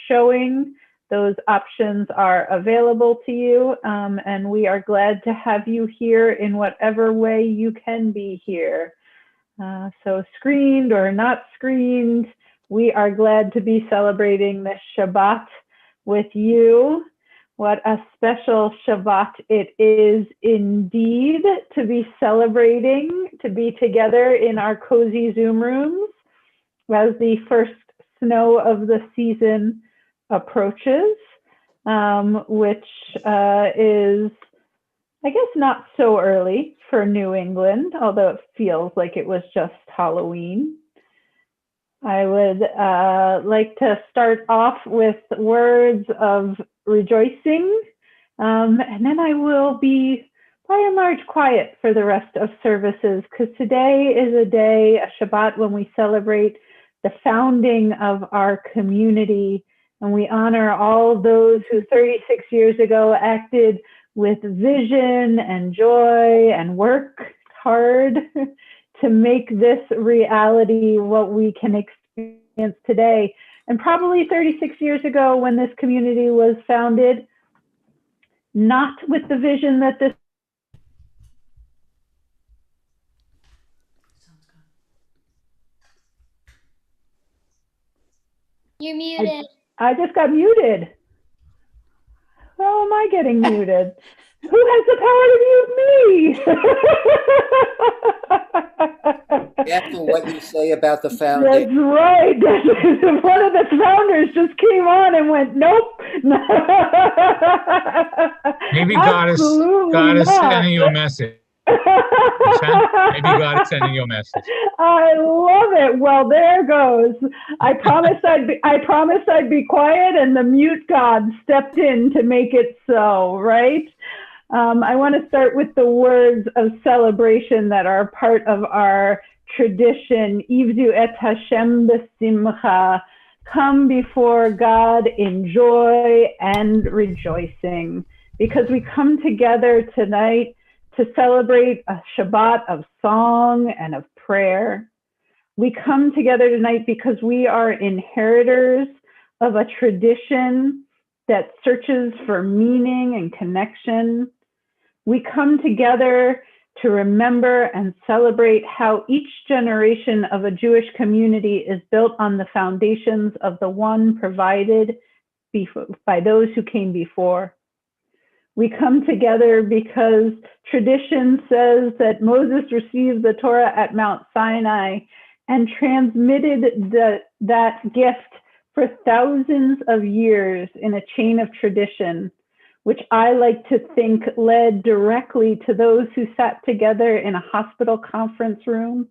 showing, those options are available to you, and we are glad to have you here in whatever way you can be here. So screened or not screened, we are glad to be celebrating this Shabbat with you. What a special Shabbat it is indeed to be celebrating, to be together in our cozy Zoom rooms as the first snow of the season approaches, which is, I guess, not so early for New England, although it feels like it was just Halloween. I would like to start off with words of rejoicing, and then I will be by and large quiet for the rest of services, because today is a day, a Shabbat, when we celebrate the founding of our community, and we honor all those who 36 years ago acted with vision and joy and worked hard to make this reality what we can experience today. And probably 36 years ago, when this community was founded, not with the vision that this You're muted. I just got muted. How am I getting muted? Who has the power to mute me? Careful what you say about the founding. That's right. One of the founders just came on and went, nope. Maybe God is sending you a message. Maybe God is sending you a message. I love it. Well, there goes. I promised I'd be quiet, and the mute God stepped in to make it so, right? I want to start with the words of celebration that are part of our tradition. Ivdu et Hashem b'simcha. Come before God in joy and rejoicing, because we come together tonight to celebrate a Shabbat of song and of prayer. We come together tonight because we are inheritors of a tradition that searches for meaning and connection. We come together to remember and celebrate how each generation of a Jewish community is built on the foundations of the one provided by those who came before. We come together because tradition says that Moses received the Torah at Mount Sinai and transmitted that gift for thousands of years in a chain of tradition, which I like to think led directly to those who sat together in a hospital conference room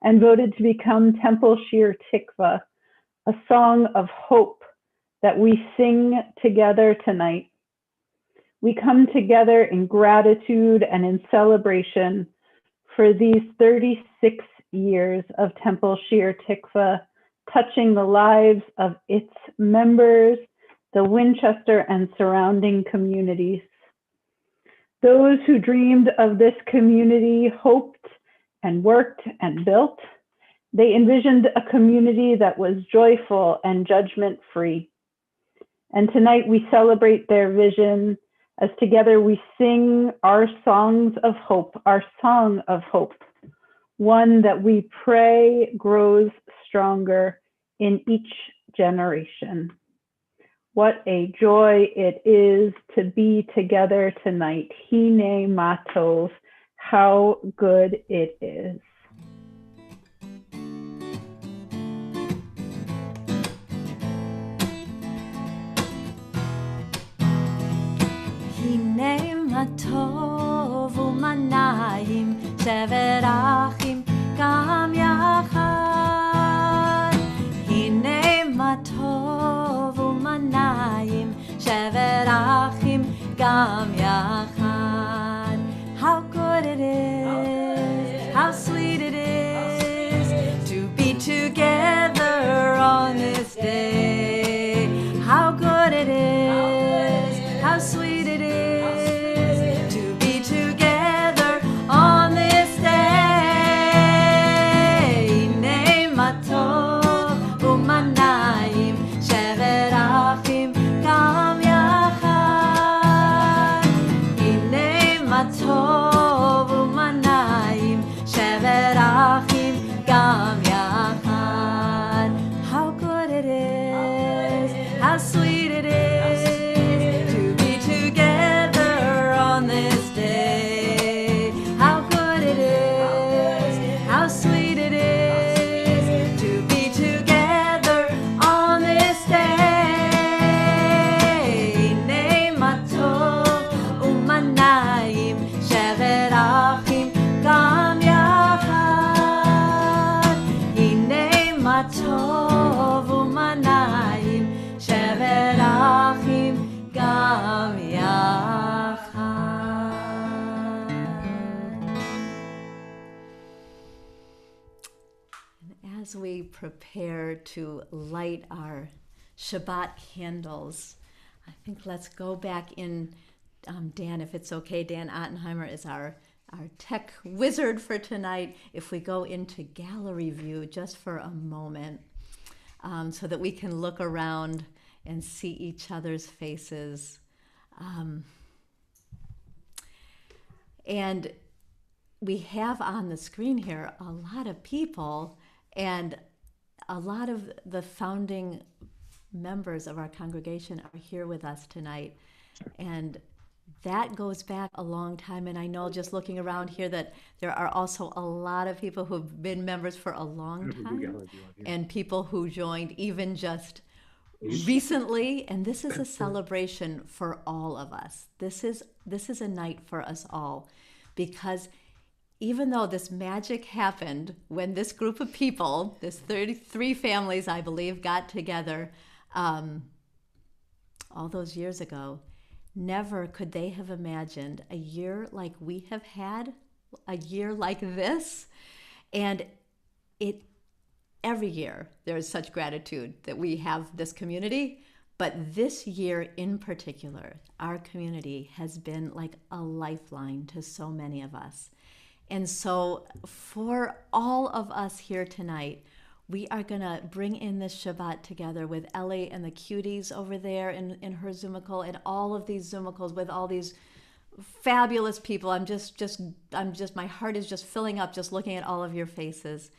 and voted to become Temple Shir Tikvah, a song of hope that we sing together tonight. We come together in gratitude and in celebration for these 36 years of Temple Shir Tikvah, touching the lives of its members, the Winchester and surrounding communities. Those who dreamed of this community hoped and worked and built. They envisioned a community that was joyful and judgment-free. And tonight we celebrate their vision as together we sing our songs of hope, our song of hope, one that we pray grows stronger in each generation. What a joy it is to be together tonight. Hine Matov, how good it is. מה טוב ומה נעים, שבת אחים גם יחד. הנה מה טוב ומה נעים, שבת אחים גם יחד. How good it is, how sweet it is to be together on this day. How good it is, how sweet it is to be together on this day. Hine מה טוב ומה נעים, שבת sweet it is to be together on this day. How good it is, how sweet it is to be together on this day. Nei matov umanayim shevet achim gam yachad. Hinei matov umanayim shevet achim gam yachad. And as we prepare to light our Shabbat candles, I think let's go back in. Dan, if it's okay, Dan Ottenheimer is our tech wizard for tonight. If we go into gallery view just for a moment, so that we can look around and see each other's faces. And we have on the screen here a lot of people, and a lot of the founding members of our congregation are here with us tonight. And that goes back a long time. And I know just looking around here that there are also a lot of people who've been members for a long time, and people who joined even just recently. And this is a celebration for all of us. This is a night for us all, because even though this magic happened when this group of people, this 33 families, I believe, got together all those years ago, never could they have imagined a year like we have had, a year like this. And every year there is such gratitude that we have this community, but this year in particular, our community has been like a lifeline to so many of us. And so for all of us here tonight, we are going to bring in this Shabbat together with Ellie and the cuties over there in her Zoomical, and all of these Zoomicals with all these fabulous people. My heart is just filling up just looking at all of your faces.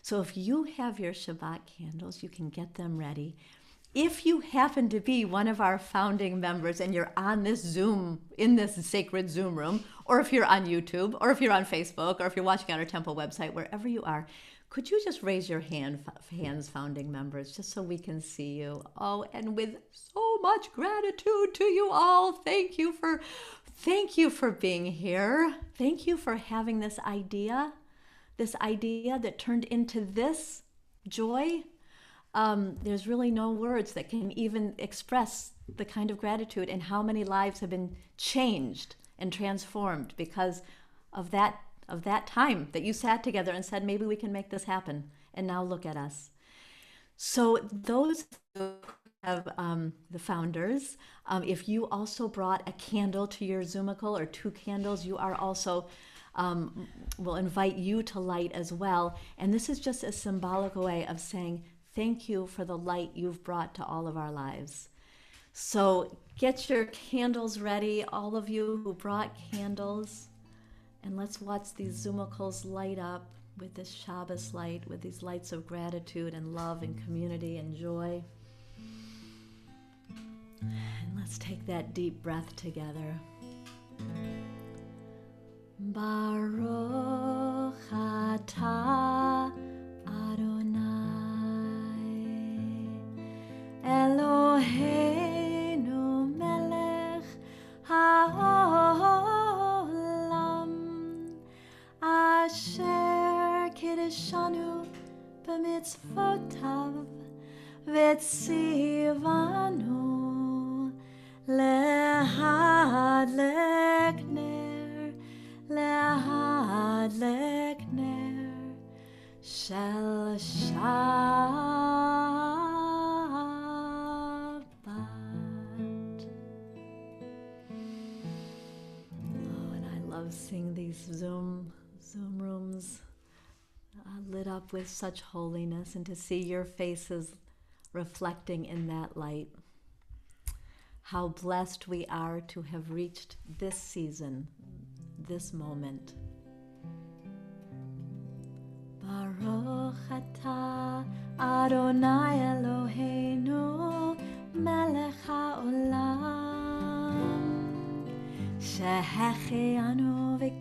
So if you have your Shabbat candles, you can get them ready. If you happen to be one of our founding members and you're on this Zoom, in this sacred Zoom room, or if you're on YouTube, or if you're on Facebook, or if you're watching on our temple website, wherever you are, could you just raise your hands, founding members, just so we can see you? Oh, and with so much gratitude to you all. Thank you for being here. Thank you for having this idea that turned into this joy. There's really no words that can even express the kind of gratitude and how many lives have been changed and transformed because of that time that you sat together and said, maybe we can make this happen. And now look at us. So those who have the founders, if you also brought a candle to your Zoomical or 2 candles, you are also, we'll invite you to light as well. And this is just a symbolic way of saying, thank you for the light you've brought to all of our lives. So get your candles ready, all of you who brought candles. And let's watch these Zoomicals light up with this Shabbos light, with these lights of gratitude and love and community and joy. And let's take that deep breath together. Baruch atah Adonai Eloheinu melech haolam asher kiddushanu b'mitzvotav v'tzivanu lehadlek ner shel Shabbat. Oh, and I love seeing these Zoom rooms lit up with such holiness, and to see your faces reflecting in that light. How blessed we are to have reached this season, this moment. Baruch atah Adonai Eloheinu melech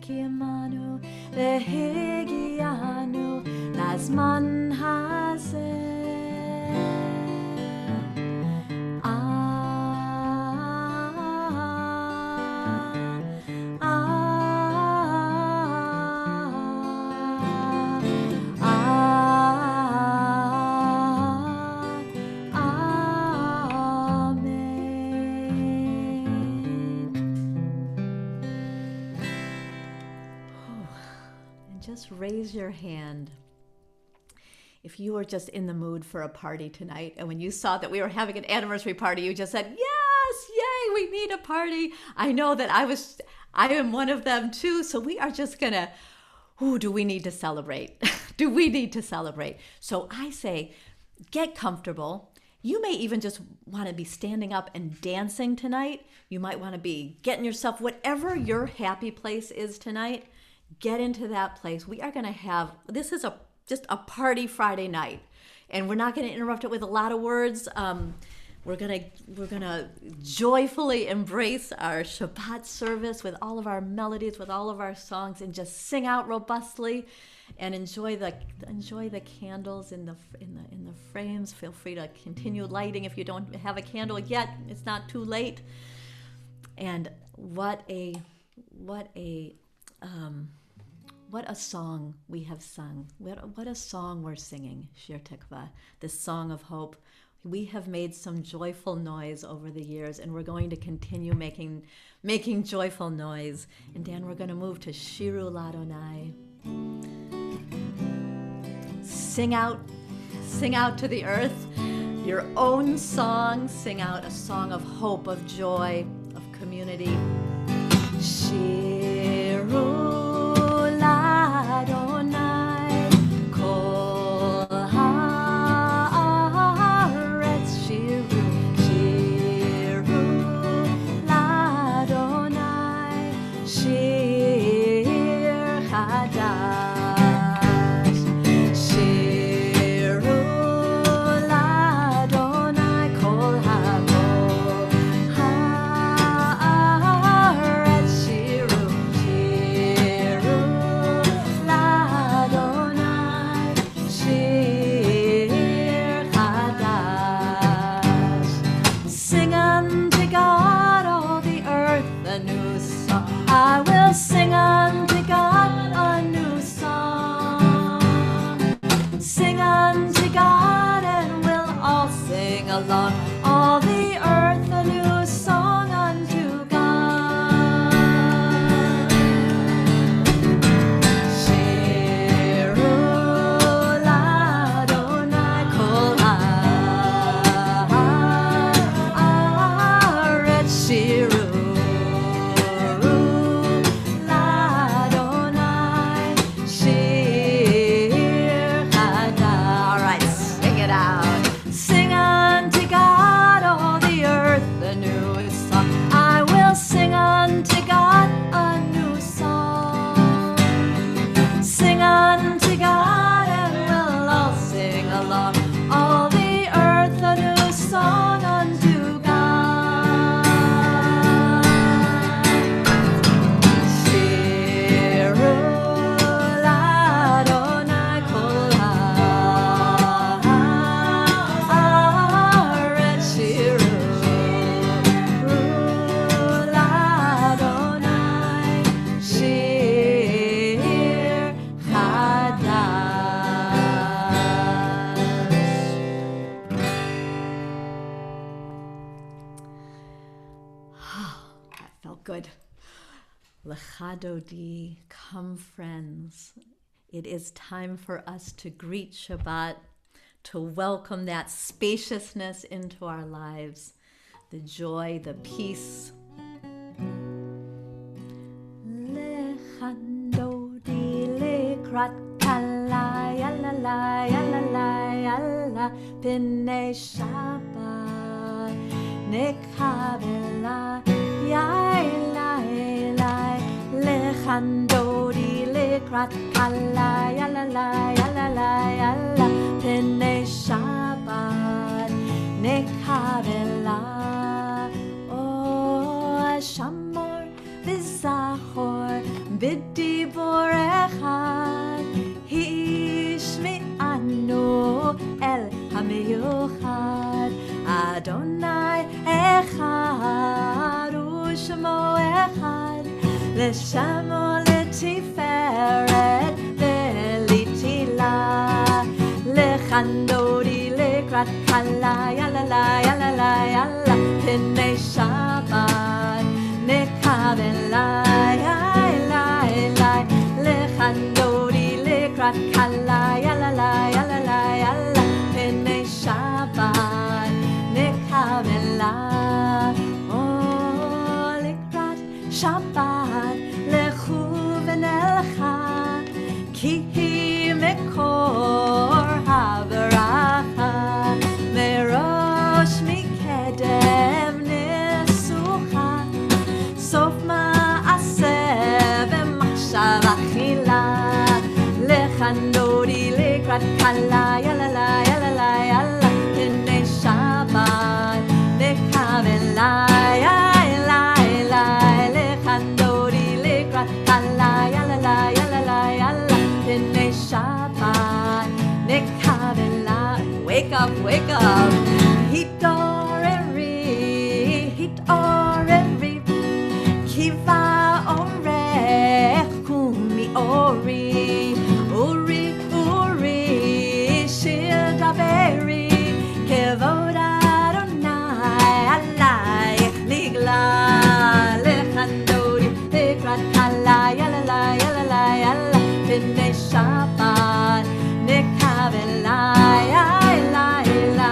שהקימנו והגיענו לזמן הזה. Just raise your hand if you were just in the mood for a party tonight, and when you saw that we were having an anniversary party, you just said, yes, yay, we need a party. I know that I am one of them too. So we are just gonna, do we need to celebrate? Do we need to celebrate? So I say, get comfortable. You may even just want to be standing up and dancing tonight. You might want to be getting yourself, whatever your happy place is tonight, get into that place. We are going to have, this is just a party Friday night, and we're not going to interrupt it with a lot of words. We're gonna joyfully embrace our Shabbat service with all of our melodies, with all of our songs, and just sing out robustly, and enjoy the candles in the frames. Feel free to continue lighting if you don't have a candle yet. It's not too late. And what a song we have sung. What a song we're singing, Shir Tikvah, this song of hope. We have made some joyful noise over the years, and we're going to continue making joyful noise. And Dan, we're going to move to Shiru Ladonai. Sing out to the earth your own song. Sing out a song of hope, of joy, of community. Shiru Ladonai kol haaretz shiru, shiru Ladonai shir chadash, shiru Ladonai kol haaretz shiru, shiru Ladonai shir chadash. Sing unto God, all the earth, a new song. I will sing unto God a new song. Sing unto God, and we'll all sing along. All the earth, a new song unto God. Shiru Ladonai kol haaretz shiru, Ladonai shir chadash. All right, sing it out. Sing unto God, all the earth, a new song. I will sing unto God a new song. Sing unto God, and we'll all sing along. All the earth, a new song unto God. Shiru Ladonai kol haaretz shiru, Ladonai shir chadash. That felt good. Lecha Dodi, come friends. It is time for us to greet Shabbat, to welcome that spaciousness into our lives, the joy, the peace. Lecha Dodi lekrat kala, yalla la, yalla la, yalla, b'nei Shabbat, nekabela, yalla, yalla, lecha Dodi lekrat kala, yalla la, yalla la, yalla, b'nei Shabbat, nekabela. Oh, shamor v'zachor b'd בדיבור אחד השמיענו אל המיוחד. אדוני אחד ושמו אחד, לשמו לתפארת ולתהילה. לחנדודי לקראת קלה, יאללה יאללה יאללה, פני שבת נקבלה, יאללה יאללה. לחנדודי לקראת קלה, יאללה יאללה יאללה, פני שבת נקבלה. לקראת שבת לכו ונלכה, כי היא מקור הברכה. מראש מקדם ניסוחה, סוף מעשה ומחשבה תחילה. לחנדודי לקראת קלה, יאללה יאללה יאללה, פני שבת נקבלה, יאללה יאללה. לחנדודי לקראת קלה, יאללה יאללה יאללה, פני שבת נקבלה. Wake up, wake up. התעוררי, התעוררי, כי באורך קומי אורי. אורי, אורי, שיר דברי, כבוד אדוני עלייך נגלה. לחנדודי לקראת קלה, יאללה יאללה יאללה, פני שבת נקבלה, יאללה יאללה.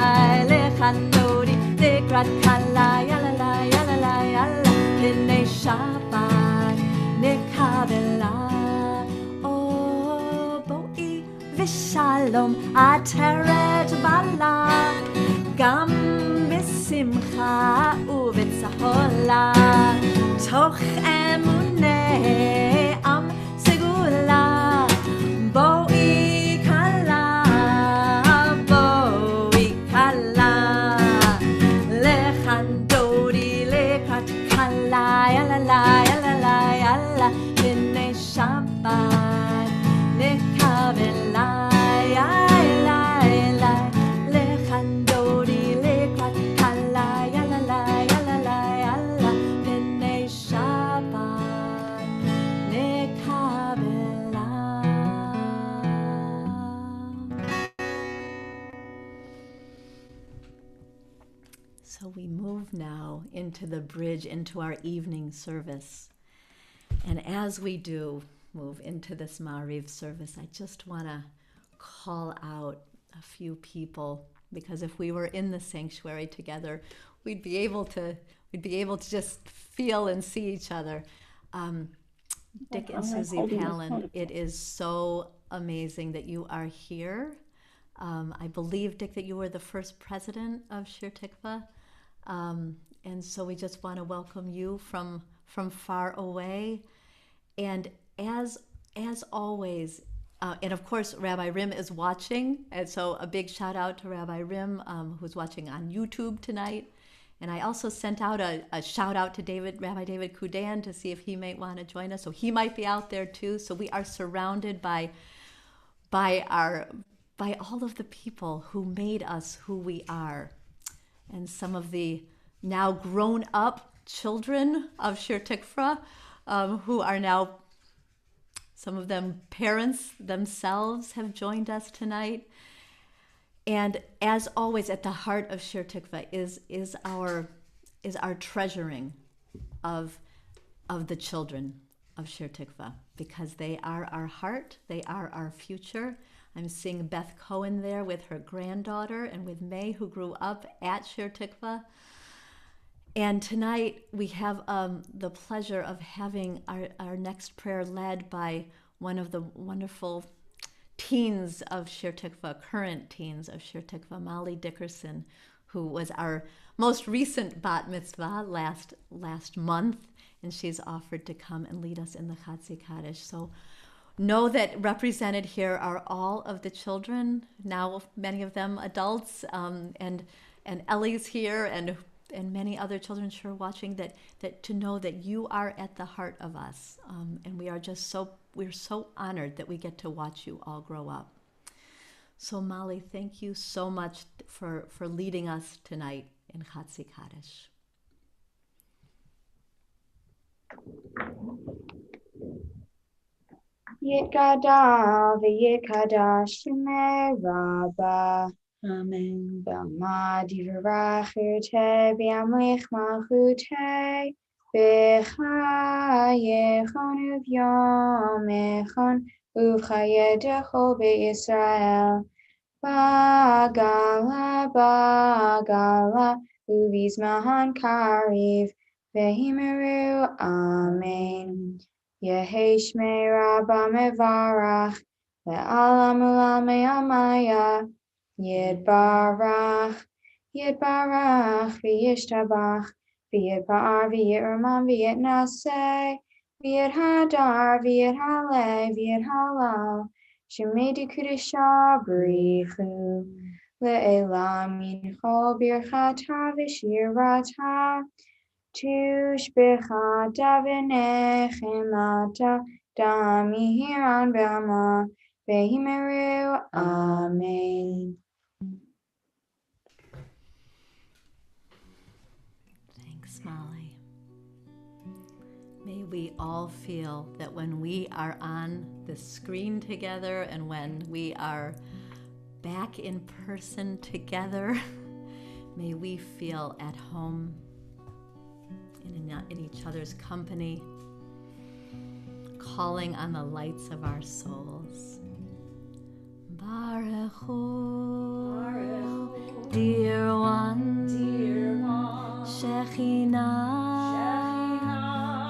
לחנדודי לקראת קלה, יאללה יאללה יאללה, פני שבת נקבלה. בואי ושלום עטרת בעלה, גם בשמחה ובצהלה, תוך אמוני עם סגולה. בואי כלה, בואי כלה. לחנדודי לקראת קלה, יאללה יאללה יאללה, פני שבת נקבלה, יאללה יאללה. לחנדודי לקראת קלה, יאללה יאללה יאללה, פני שבת נקבלה. So we move now into the bridge, into our evening service. And as we do move into this Ma'ariv service, I just want to call out a few people, because if we were in the sanctuary together, we'd be able to just feel and see each other. Dick and Susie Palin, it is so amazing that you are here. I believe, Dick, that you were the first president of Shir Tikvah. And so we just want to welcome you from far away. And as always, and of course, Rabbi Rim is watching. And so a big shout out to Rabbi Rim, who's watching on YouTube tonight. And I also sent out a shout out to Rabbi David Kudan, to see if he might want to join us. So he might be out there too. So we are surrounded by all of the people who made us who we are. And some of the now grown up children of Shir Tikvah, who are now, some of them parents themselves, have joined us tonight. And as always, at the heart of Shir Tikvah is our treasuring of the children of Shir Tikvah, because they are our heart, they are our future. I'm seeing Beth Cohen there with her granddaughter, and with May, who grew up at Shir Tikvah. And tonight we have the pleasure of having our next prayer led by one of the wonderful teens of Shir Tikvah, current teens of Shir Tikvah, Molly Dickerson, who was our most recent bat mitzvah last month, and she's offered to come and lead us in the Chatzi Kaddish. So know that represented here are all of the children, now many of them adults, and Ellie's here, and and many other children sure watching, that to know that you are at the heart of us. And we're so honored that we get to watch you all grow up. So Molly, thank you so much for leading us tonight in Chatzi Kaddish. Yitgadal v'yitkadash shemei Rabbah. Amen. B'amad yivarach yirteh v'yamlich malchuteh b'chayechon uv'yomechon uv'chayedecho b'Yisrael b'gala uv'yizmahan kariv v'himeru. Amen. Yehi shmei Rabbah mevarach ve'alam ulam me'amaya Yitbarach v'yishtabach v'yitba'ar v'yitramam v'yitnaseh v'yithadar v'yithaleh v'yithalal shemedi kudisha b'richu le'elam yinchol birchata v'shirata tushbechata v'nechemata damihiran be'ama v'himeru. Amen. Thanks, Molly. May we all feel that when we are on the screen together and when we are back in person together, may we feel at home in each other's company, calling on the lights of our souls. Baruch Hu, dear one, Shekhinah,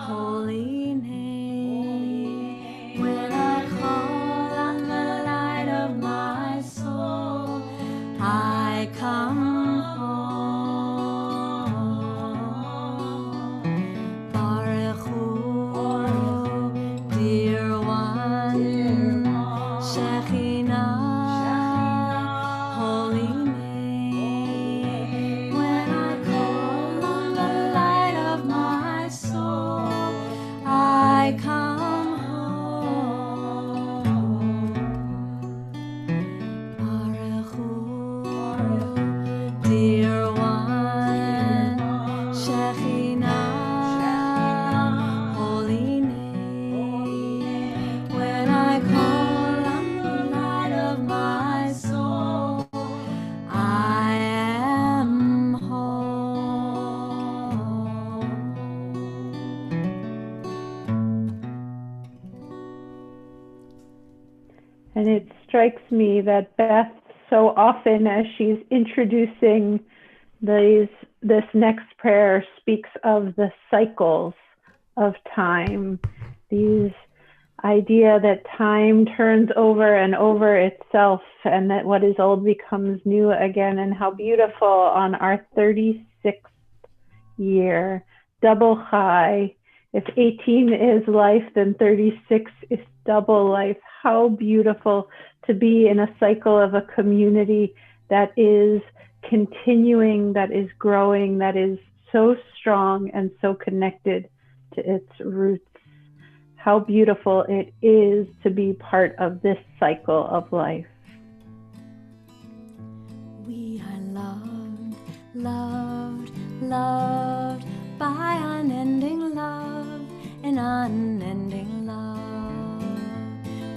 holy name. When I call on the light of my soul, I come home. Baruch Hu, dear one, Shekhinah, holy name. When I call on the light of my soul, I come home. Baruch Hu, dear one, Shekhinah, holy name. When I call on the light of my soul, I am home. And it strikes me that Beth, so often as she's introducing this next prayer, speaks of the cycles of time, these idea that time turns over and over itself, and that what is old becomes new again, and how beautiful on our 36th year, double chai. If 18 is life, then 36 is double life. How beautiful to be in a cycle of a community that is continuing, that is growing, that is so strong and so connected to its roots. How beautiful it is to be part of this cycle of life. We are loved, loved, loved by unending love and unending love.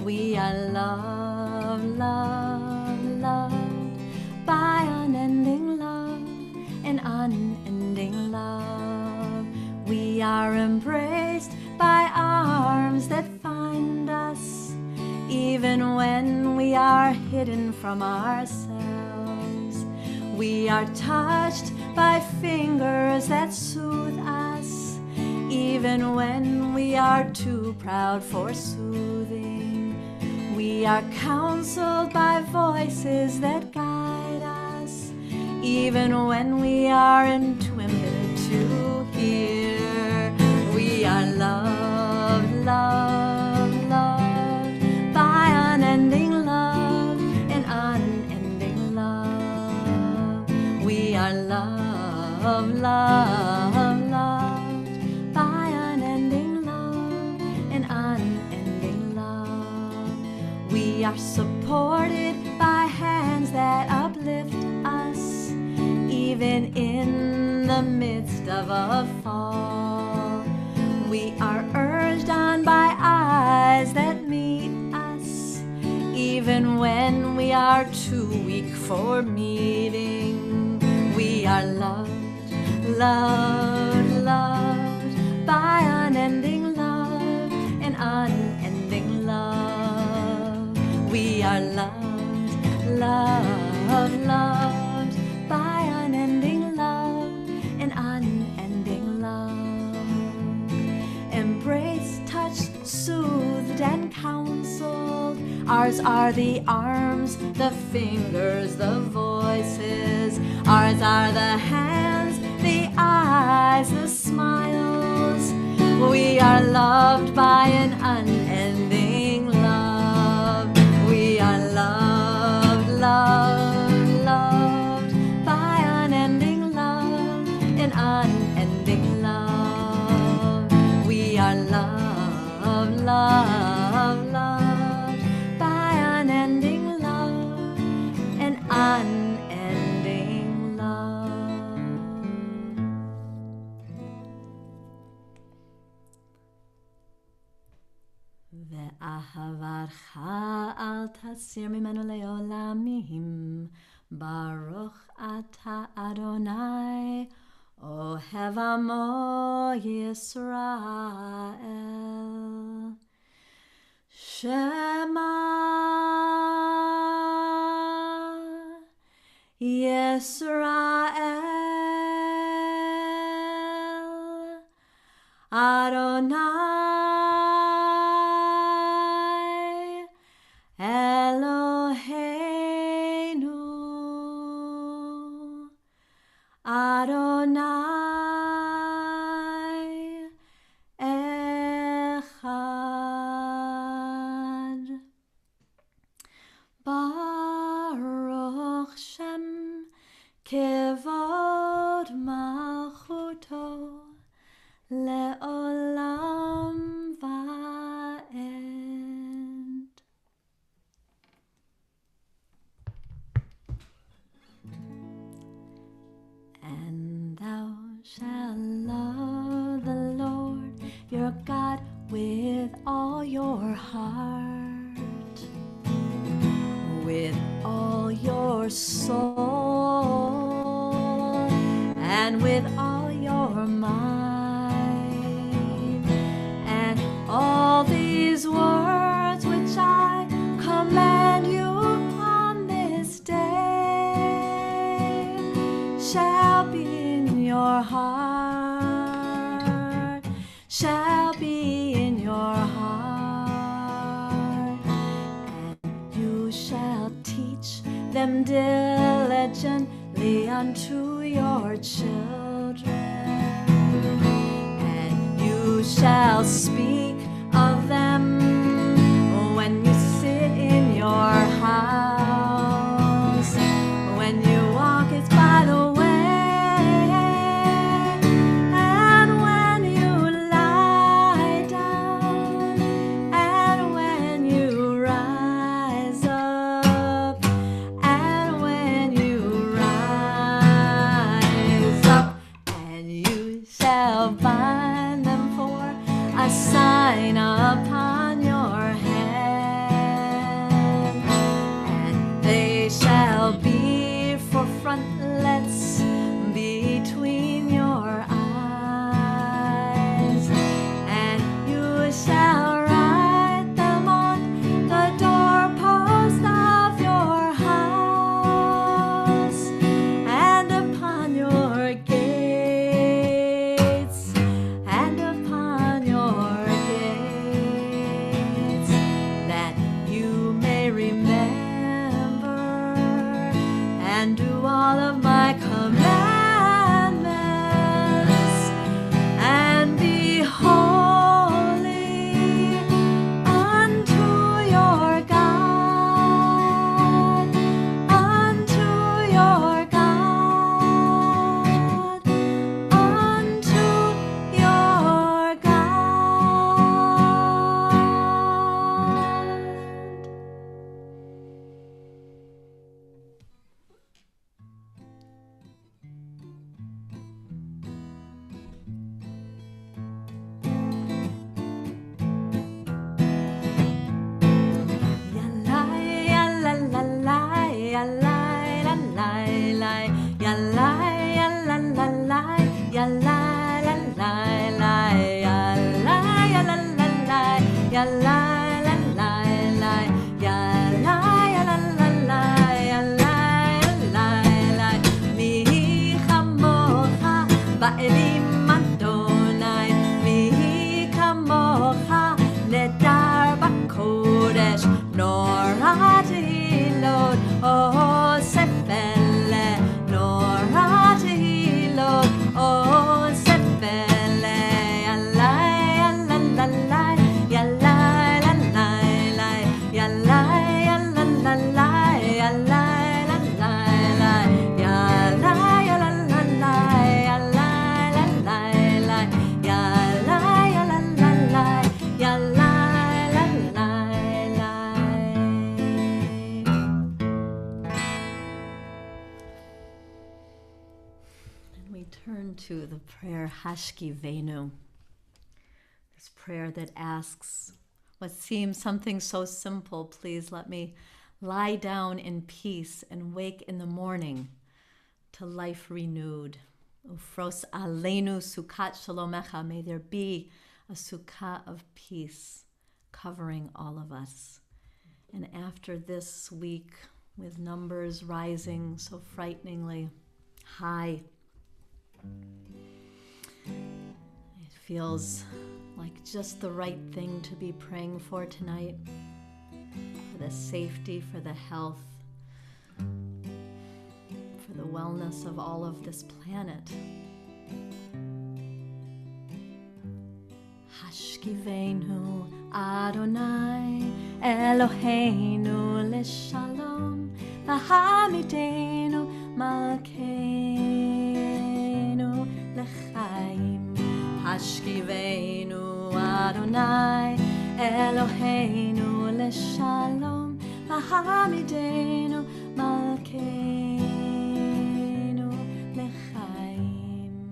We are loved, loved, loved by unending love and unending love. We are embraced by arms that find us, even when we are hidden from ourselves. We are touched by fingers that soothe us, even when we are too proud for soothing. We are counseled by voices that guide us, even when we are intimidated to hear. We are loved, loved, loved by unending love and unending love. We are loved, loved, loved by unending love, an unending love. We are supported by hands that uplift us, even in the midst of a fall. We are urged on by eyes that meet us, even when we are too weak for meeting. We are loved, loved, loved by unending love, an unending love. We are loved, loved, loved by unending love, an unending love. Embraced, touched, soothed, and counseled. Ours are the arms, the fingers, the voices. Ours are the hands, the eyes, the smiles. We are loved by an unending love. We are loved, loved, loved by unending love, an unending love. We are loved, loved, loved by unending love, an unending love. ואהבתך אל תסיר ממנו לעולמים, ברוך אתה אדוני, אוהב עמו ישראל. שמע ישראל, אדוני Eloheinu, Adonai Echad. Baruch Shem Kevod Malchuto Le'olam Va'ed. And thou shalt love the Lord your God with all your heart, with all your soul, and with all your mind. And all these words which I command you on this day shall be in your heart, shall be in your heart, and you shall teach them diligently unto your children, and you shall speak of them when you sit in your house, when you walk it by the way, and when you lie down, and when you rise up, and when you rise up, and you shall bind them for a sign upon your hand, and they shall be for frontlets between your eyes, and you shall write them on the doorpost of your house and upon your gates. To the prayer Hashkivenu, this prayer that asks what seems something so simple: please let me lie down in peace and wake in the morning to life renewed. Ufros aleinu sukkot shalomecha, may there be a sukkah of peace covering all of us. And after this week, with numbers rising so frighteningly high, it feels like just the right thing to be praying for tonight, for the safety, for the health, for the wellness of all of this planet. Hashkivenu Adonai Eloheinu leshalom v'hamidenu malkeinu lechaim. Hashkivenu Adonai Eloheinu leshalom v'hamidenu malkeinu lechaim.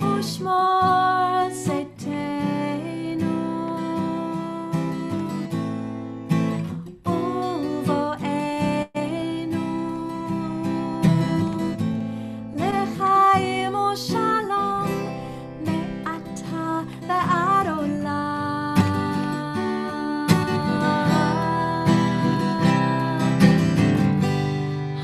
Ushmor seteinu uvoenu lechaim ushalom me'ata ve'ad olam.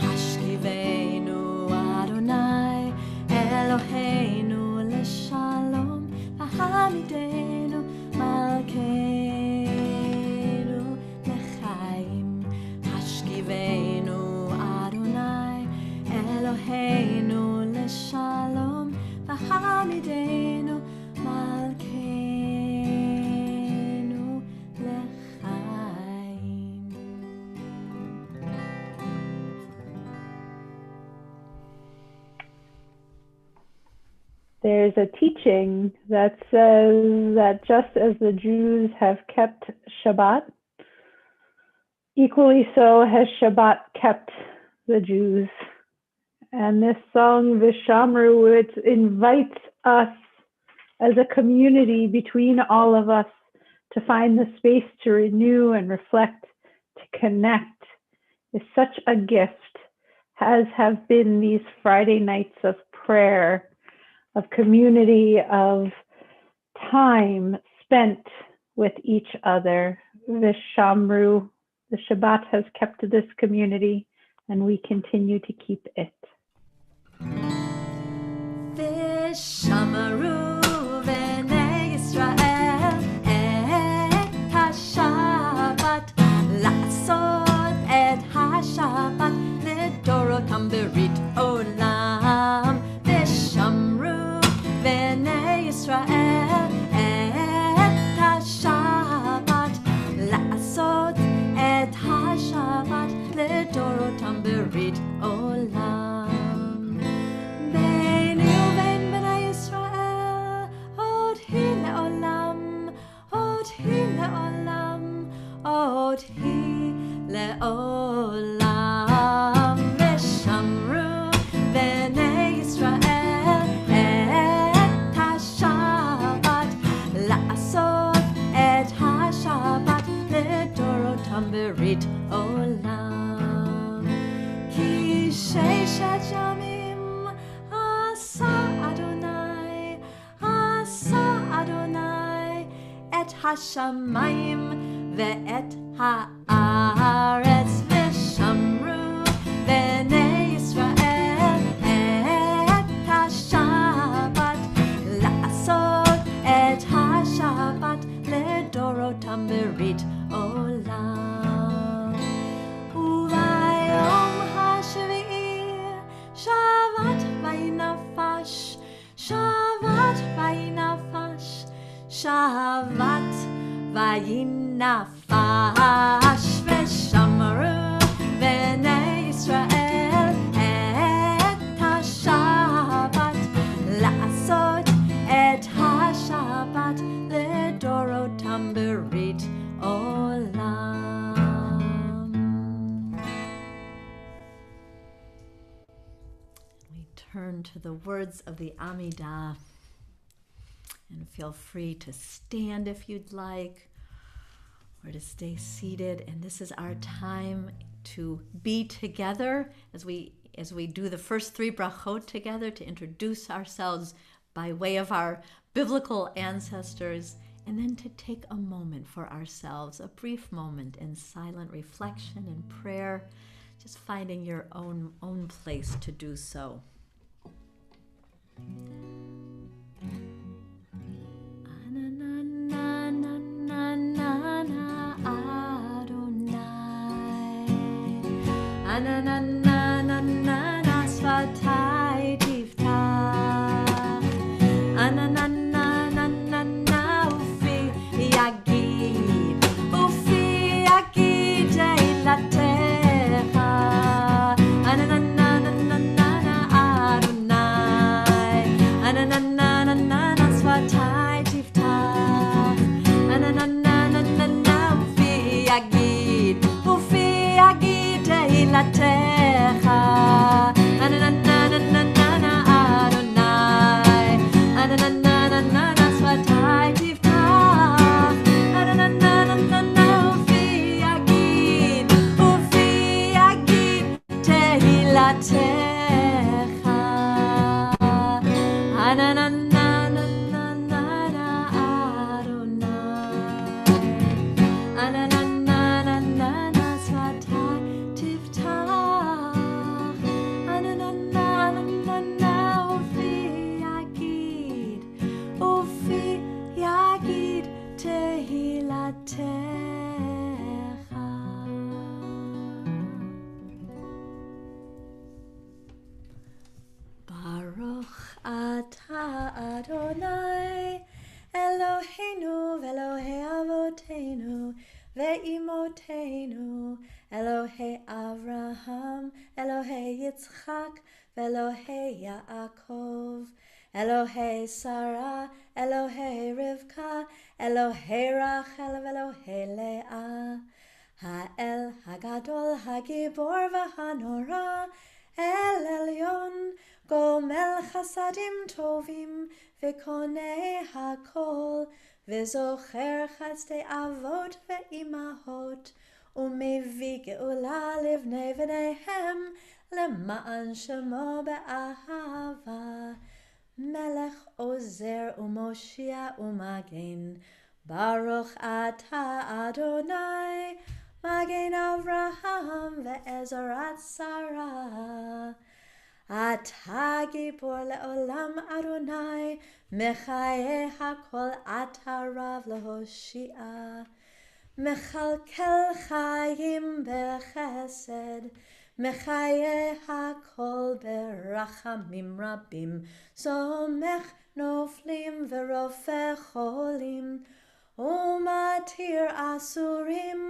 Hashkivenu Adonai Eloheinu leshalom v'hamidenu malkeinu lechaim. Hashkivenu Adonai Eloheinu leshalom v'hamidenu malkeinu lechaim. There's a teaching that says that just as the Jews have kept Shabbat, equally so has Shabbat kept the Jews. And this song, Vishamru, it invites us as a community between all of us to find the space to renew and reflect, to connect, is such a gift, as have been these Friday nights of prayer, of community, of time spent with each other. Vishamru, the Shabbat has kept this community, and we continue to keep it. V'shamaru v'nei Yisrael et ha-Shabbat, la'asot et ha-Shabbat lidorotam berit olam. V'shamru v'nei Yisrael et ha-Shabbat, la'asot et ha-Shabbat lidorotam berit olam. השמיים ואת הארץ, ושמרו בני ישראל את השבת, לעשות את השבת לדורותם ברית עולם. וביום השביעי שבת וינפש, שבת וינפש, שבת וינפש, ושמרו בני ישראל את השבת, לעשות את השבת לדורותם ברית עולם. We turn to the words of the Amidah. And feel free to stand if you'd like, or to stay seated. And this is our time to be together as we do the first three brachot together, to introduce ourselves by way of our biblical ancestors, and then to take a moment for ourselves, a brief moment in silent reflection and prayer, just finding your own place to do so. Ananana svatai tiftach, ananana ufi yagid eilatecha, ananana Adonai, ananana svatai tiftach, ananana ufi yagid eilatecha, ananana Adonai, ananana svatai tiftach, ananana ufi yagid tehilatecha, ananana Adonai, ananana svatai tiftach, ananana ufi yagid tehilatecha. Baruch atah Adonai Eloheinu ve'Elohei avoteinu ve'imoteinu, Elohei Avraham, Elohei Yitzchak, ve'Elohei Yaakov, Elohei Sarah, Elohei Rivka, Elohei Rachel, ve'Elohei Leah, Ha'el Hagadol Hagibor v'Hanora, El Elyon, Gomel Chasadim Tovim, V'konei Hakol, V'zocher Chazdei Avot ve'imahot, Umevi Geula livnei v'neihem, Lema'an Shemo be'ahava, Melech Ozer u'Moshia u'Magen, Baruch atah Adonai, Magen Avraham ve'ezorat Sarah. Atah gibor le'olam Adonai, Mechaye hakol atah rav lehoshia, Mechalkel chayim bechesed, Mechaye hakol berachamim rabim, Somech noflim ve'rofeh cholim, Umatir asurim,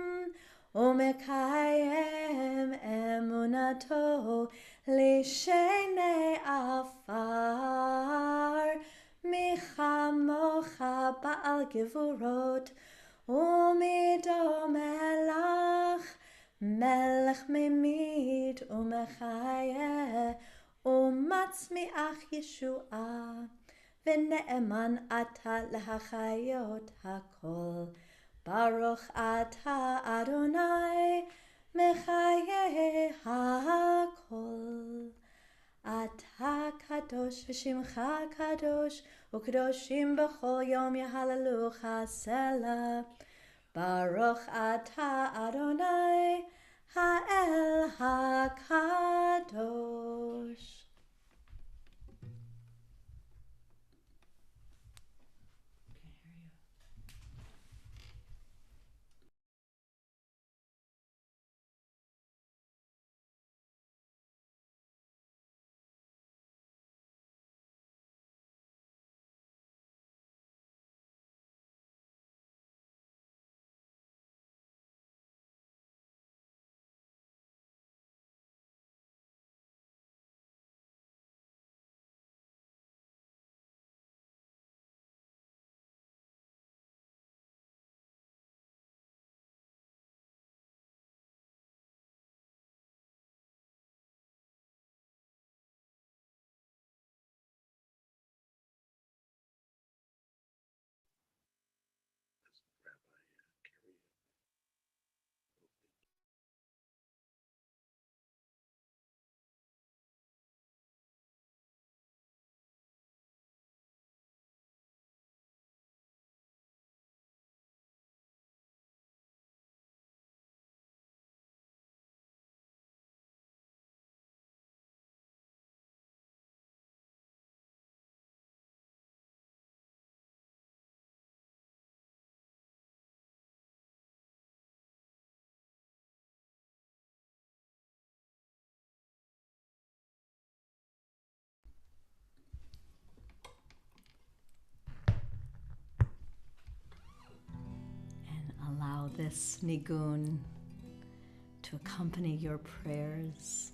Umekayem emunato, Lishenei afar, Michamocha ba'al gevurot, Umido melach, Melech mimid umechayeh, Umatzmiach Yeshua, V'ne'eman ata lehachayot hakol, Baruch atah Adonai, Mechaye hakol. Ata kadosh v'shimcha kadosh, u'kadoshim b'chol yom yahalalucha Selah. Baruch ata Adonai ha'el hakadosh. Allow this nigun to accompany your prayers.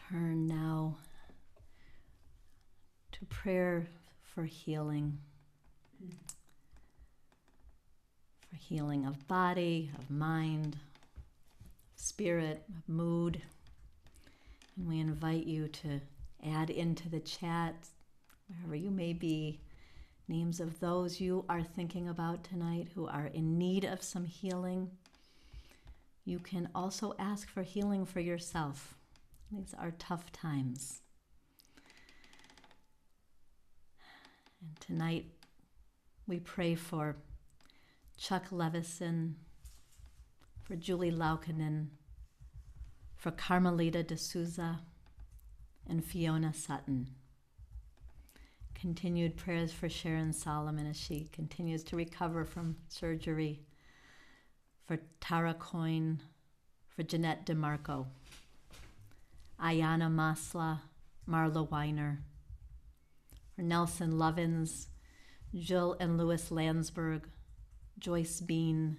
Turn now to prayer for healing. For healing of body, of mind, spirit, of mood. And we invite you to add into the chat, wherever you may be, names of those you are thinking about tonight who are in need of some healing. You can also ask for healing for yourself. These are tough times. And tonight we pray for Chuck Levison, for Julie Laukinen, for Carmelita D'Souza, and Fiona Sutton. Continued prayers for Sharon Solomon as she continues to recover from surgery, for Tara Coyne, for Jeanette DeMarco, Ayana Masla, Marla Weiner, for Nelson Lovins, Jill and Louis Landsberg, Joyce Bean,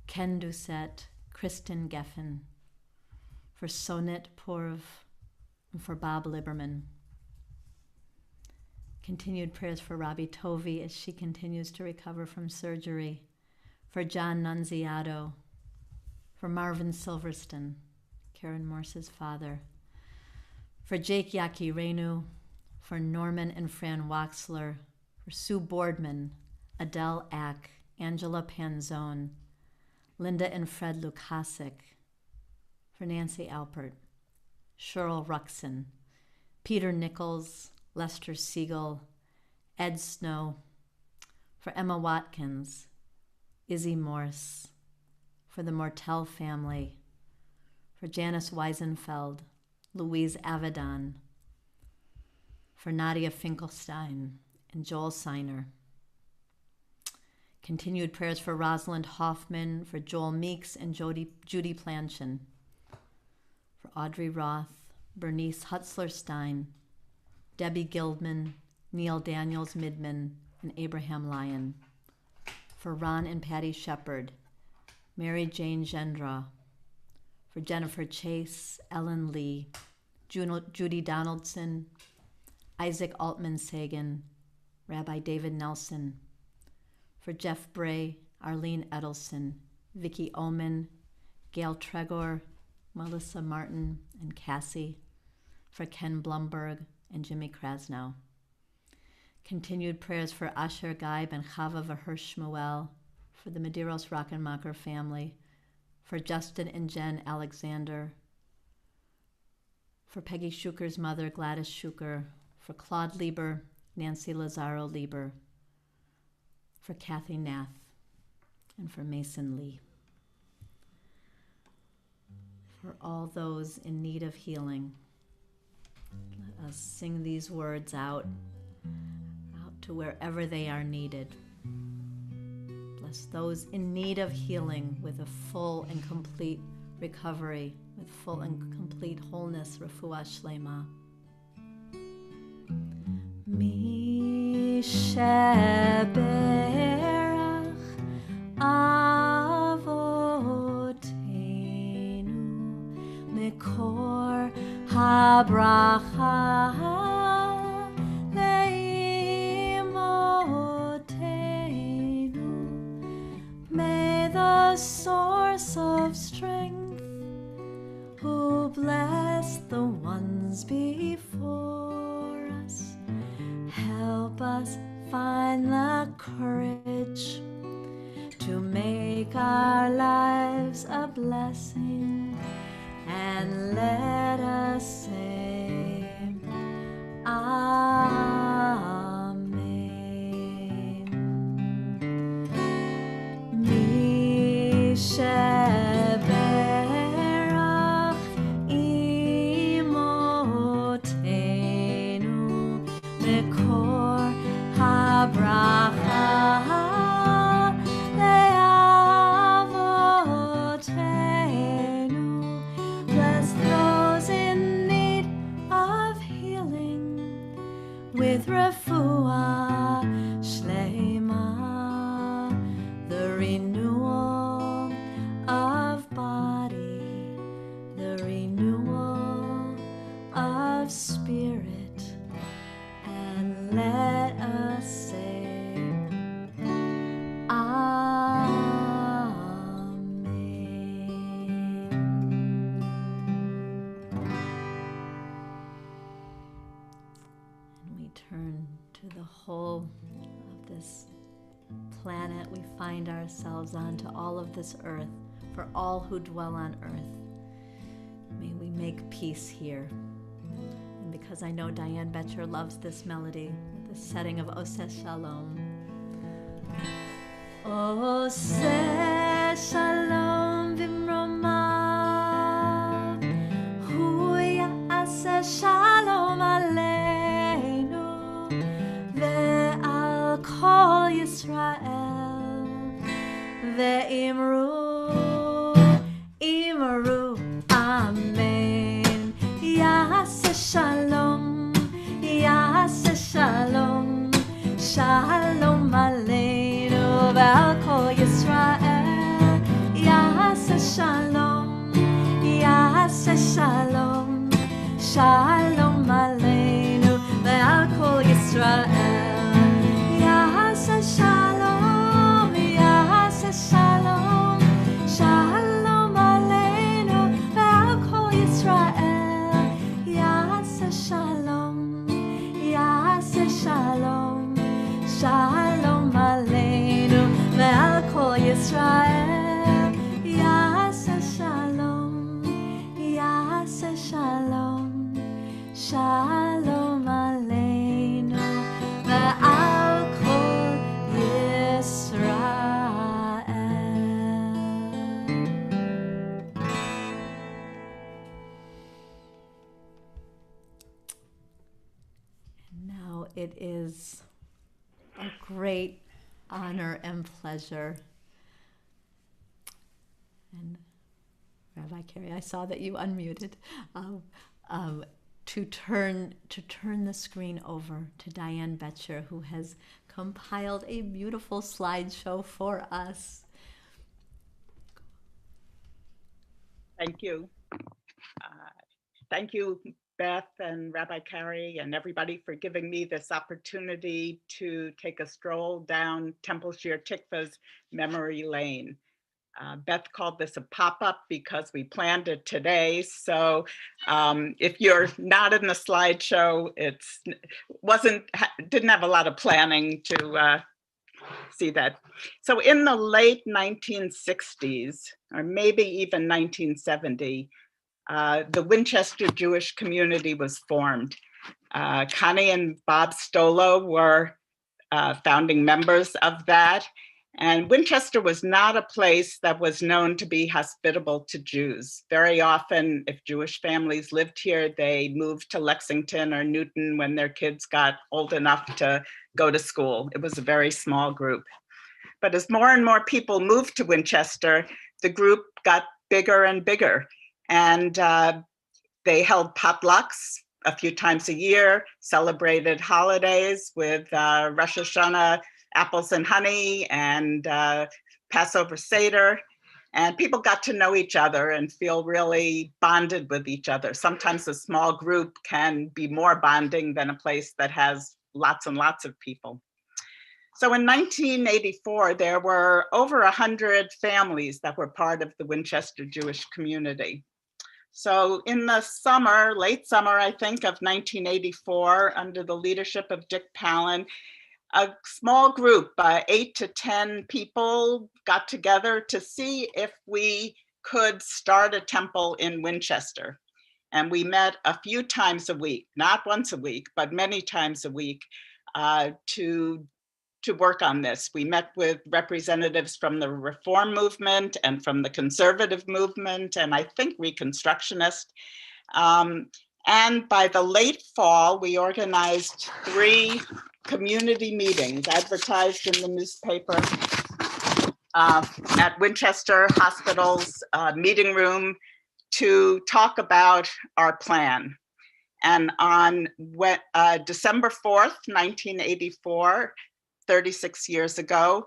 Ken Doucette, Kristen Geffen, for Sonit Porv, and for Bob Liberman. Continued prayers for Robbie Tovey as she continues to recover from surgery, for John Nunziato, for Marvin Silverston, Karen Morse's father, for Jake Yaki Renu, for Norman and Fran Waxler, for Sue Boardman, Adele Ack, Angela Panzone, Linda and Fred Lukasik, for Nancy Alpert, Cheryl Ruxin, Peter Nichols, Lester Siegel, Ed Snow, for Emma Watkins, Izzy Morse, for the Mortel family, for Janice Weisenfeld, Louise Avedon, for Nadia Finkelstein and Joel Seiner. Continued prayers for Rosalind Hoffman, for Joel Meeks and Judy Planchin, for Audrey Roth, Bernice Hutzler-Stein, Debbie Gildman, Neil Daniels Midman, and Abraham Lyon, for Ron and Patty Shepard, Mary Jane Gendra, for Jennifer Chase, Ellen Lee, Judy Donaldson, Isaac Altman Sagan, Rabbi David Nelson, for Jeff Bray, Arlene Edelson, Vicki Oman, Gail Tregor, Melissa Martin, and Cassie, for Ken Blumberg and Jimmy Krasnow. Continued prayers for Asher Gaib and Chava Vahersh Shmuel, for the Medeiros Rockenmacher family, for Justin and Jen Alexander, for Peggy Schuker's mother, Gladys Schuker, for Claude Lieber, Nancy Lazaro Lieber, for Kathy Nath, and for Mason Lee. For all those in need of healing, let us sing these words out to wherever they are needed. Bless those in need of healing with a full and complete recovery, with full and complete wholeness, refuah shlema. Mi sheberach avoteinu mekor habracha the source of strength, who blessed the ones before us, help us find the courage to make our lives a blessing, and let us say, sheberach imotenu mekor habracha leavotenu. Bless those in need of healing with refuah shlema, the renewal of body, the renewal of spirit, and let us say, Amen. And we turn to the whole of this planet we find ourselves on, to all of this earth, for all who dwell on earth. May we make peace here. And because I know Diane Betcher loves this melody, the setting of Oseh Shalom. Oseh Shalom v'mromav, hu ya'aseh shalom aleinu, ve'al kol Yisrael, ve'imru amen. Ya'aseh shalom, ya'aseh shalom, shalom aleinu ve'al kol Yisrael. it is a great honor and pleasure. And Rabbi Carey, I saw that you unmuted. To turn the screen over to Diane Betcher, who has compiled a beautiful slideshow for us. Thank you. Thank you, Beth and Rabbi Carey and everybody for giving me this opportunity to take a stroll down Temple Shir Tikvah's memory lane. Beth called this a pop-up because we planned it today. So if you're not in the slideshow, didn't have a lot of planning to see that. So in the late 1960s, or maybe even 1970, the Winchester Jewish community was formed. Connie and Bob Stolo were founding members of that. And Winchester was not a place that was known to be hospitable to Jews. Very often, if Jewish families lived here, they moved to Lexington or Newton when their kids got old enough to go to school. It was a very small group. But as more and more people moved to Winchester, the group got bigger and bigger. And they held potlucks a few times a year, celebrated holidays with Rosh Hashanah, apples and honey, and Passover Seder. And people got to know each other and feel really bonded with each other. Sometimes a small group can be more bonding than a place that has lots and lots of people. So in 1984, there were over 100 families that were part of the Winchester Jewish community. So in the summer, late summer, I think, of 1984, under the leadership of Dick Palin, a small group, 8 to 10 people, got together to see if we could start a temple in Winchester. And we met a few times a week, not once a week, but many times a week to work on this. We met with representatives from the Reform movement and from the conservative movement, and I think Reconstructionist. And by the late fall, we organized 3 community meetings advertised in the newspaper at Winchester Hospital's meeting room to talk about our plan. And on December 4th, 1984, 36 years ago,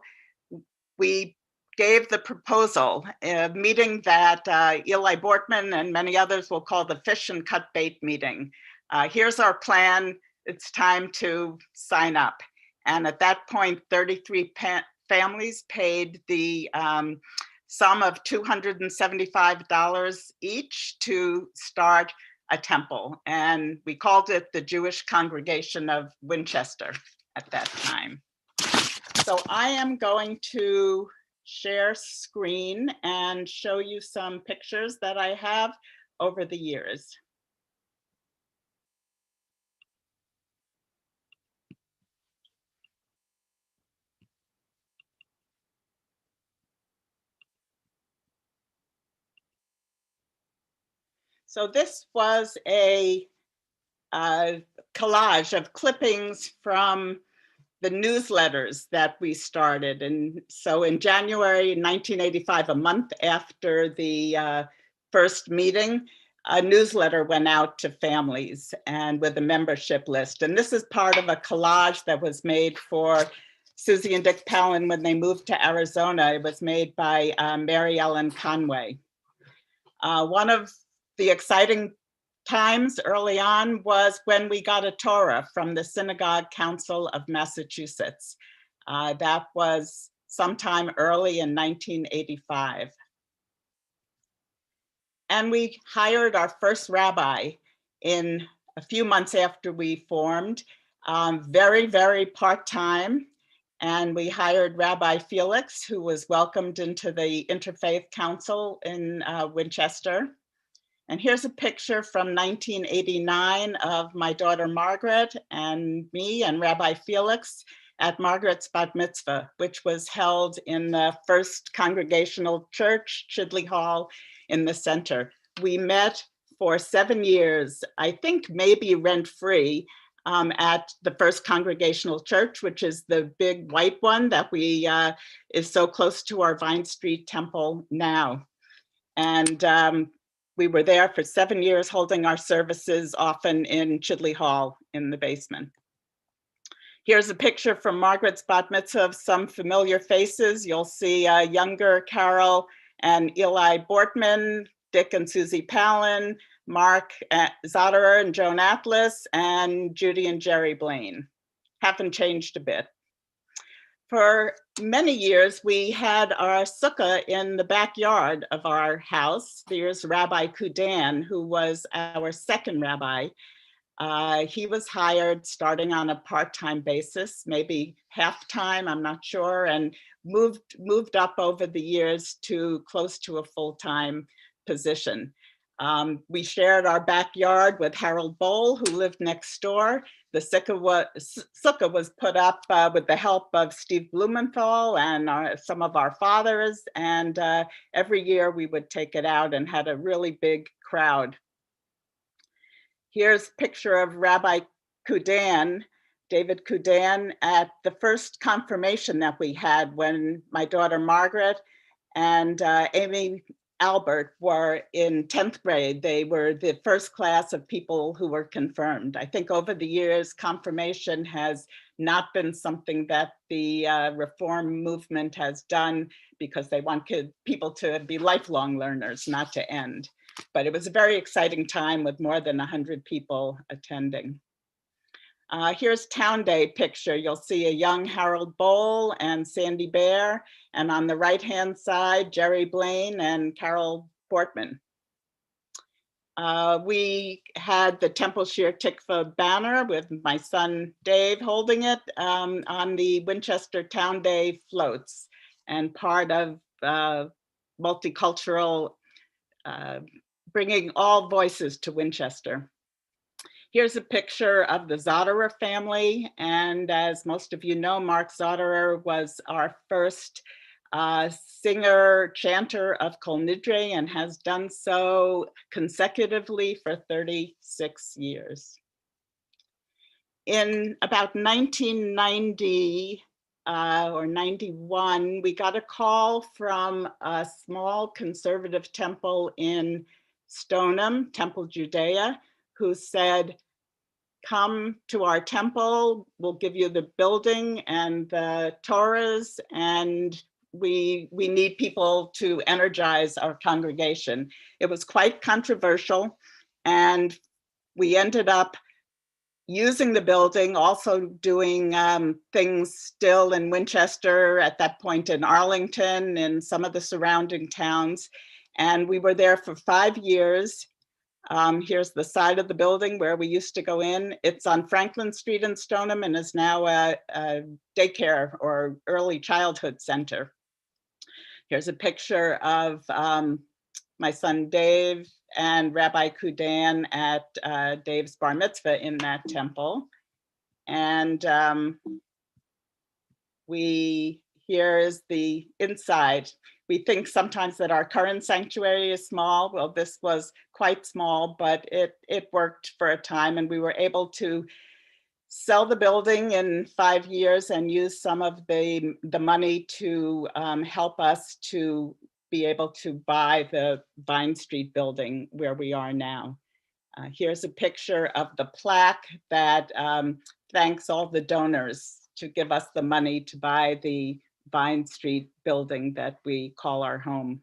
we gave the proposal, a meeting that Eli Bortman and many others will call the fish and cut bait meeting. Here's our plan. It's time to sign up. And at that point, 33 families paid the sum of $275 each to start a temple. And we called it the Jewish Congregation of Winchester at that time. So I am going to share screen and show you some pictures that I have over the years. So this was a collage of clippings from the newsletters that we started. And so in January 1985, a month after the first meeting, a newsletter went out to families and with a membership list. And this is part of a collage that was made for Susie and Dick Palin when they moved to Arizona. It was made by Mary Ellen Conway. One of the exciting times early on was when we got a Torah from the Synagogue Council of Massachusetts. That was sometime early in 1985. And we hired our first rabbi in a few months after we formed, very, very part-time. And we hired Rabbi Felix, who was welcomed into the Interfaith Council in Winchester. And here's a picture from 1989 of my daughter Margaret and me and Rabbi Felix at Margaret's bat mitzvah, which was held in the First Congregational Church, Chidley Hall in the center. We met for 7 years, I think maybe rent-free, at the First Congregational Church, which is the big white one that we is so close to our Vine Street Temple now. And we were there for 7 years, holding our services often in Chidley Hall in the basement. Here's a picture from Margaret's bat mitzvah of some familiar faces. You'll see younger Carol and Eli Bortman, Dick and Susie Palin, Mark Zotterer and Joan Atlas, and Judy and Jerry Blaine. Haven't changed a bit. For many years, we had our sukkah in the backyard of our house. There's Rabbi Kudan, who was our second rabbi. He was hired starting on a part-time basis, maybe half-time, I'm not sure, and moved up over the years to close to a full-time position. We shared our backyard with Harold Bowl, who lived next door. The sukkah was put up with the help of Steve Blumenthal and some of our fathers, and every year we would take it out and had a really big crowd. Here's a picture of Rabbi Kudan, David Kudan, at the first confirmation that we had when my daughter Margaret and Amy Albert were in 10th grade. They were the first class of people who were confirmed. I think over the years, confirmation has not been something that the Reform movement has done because they want people to be lifelong learners, not to end. But it was a very exciting time with more than 100 people attending. Here's Town Day picture. You'll see a young Harold Bowl and Sandy Bear, and on the right-hand side, Jerry Blaine and Carol Portman. We had the Temple Shir Tikvah banner with my son Dave holding it on the Winchester Town Day floats, and part of multicultural, bringing all voices to Winchester. Here's a picture of the Zotterer family. And as most of you know, Mark Zotterer was our first singer, chanter of Kol Nidre, and has done so consecutively for 36 years. In about 1990 or 91, we got a call from a small conservative temple in Stoneham, Temple Judea, who said, come to our temple, we'll give you the building and the Torahs, and we need people to energize our congregation. It was quite controversial, and we ended up using the building, also doing things still in Winchester, at that point in Arlington, and some of the surrounding towns. And we were there for 5 years. Here's the side of the building where we used to go in. It's on Franklin Street in Stoneham and is now a daycare or early childhood center. Here's a picture of my son Dave and Rabbi Kudan at Dave's bar mitzvah in that temple. And here is the inside. We think sometimes that our current sanctuary is small. Well, this was quite small, but it worked for a time, and we were able to sell the building in 5 years and use some of the money to help us to be able to buy the Vine Street building where we are now. Here's a picture of the plaque that thanks all the donors to give us the money to buy the Vine Street building that we call our home.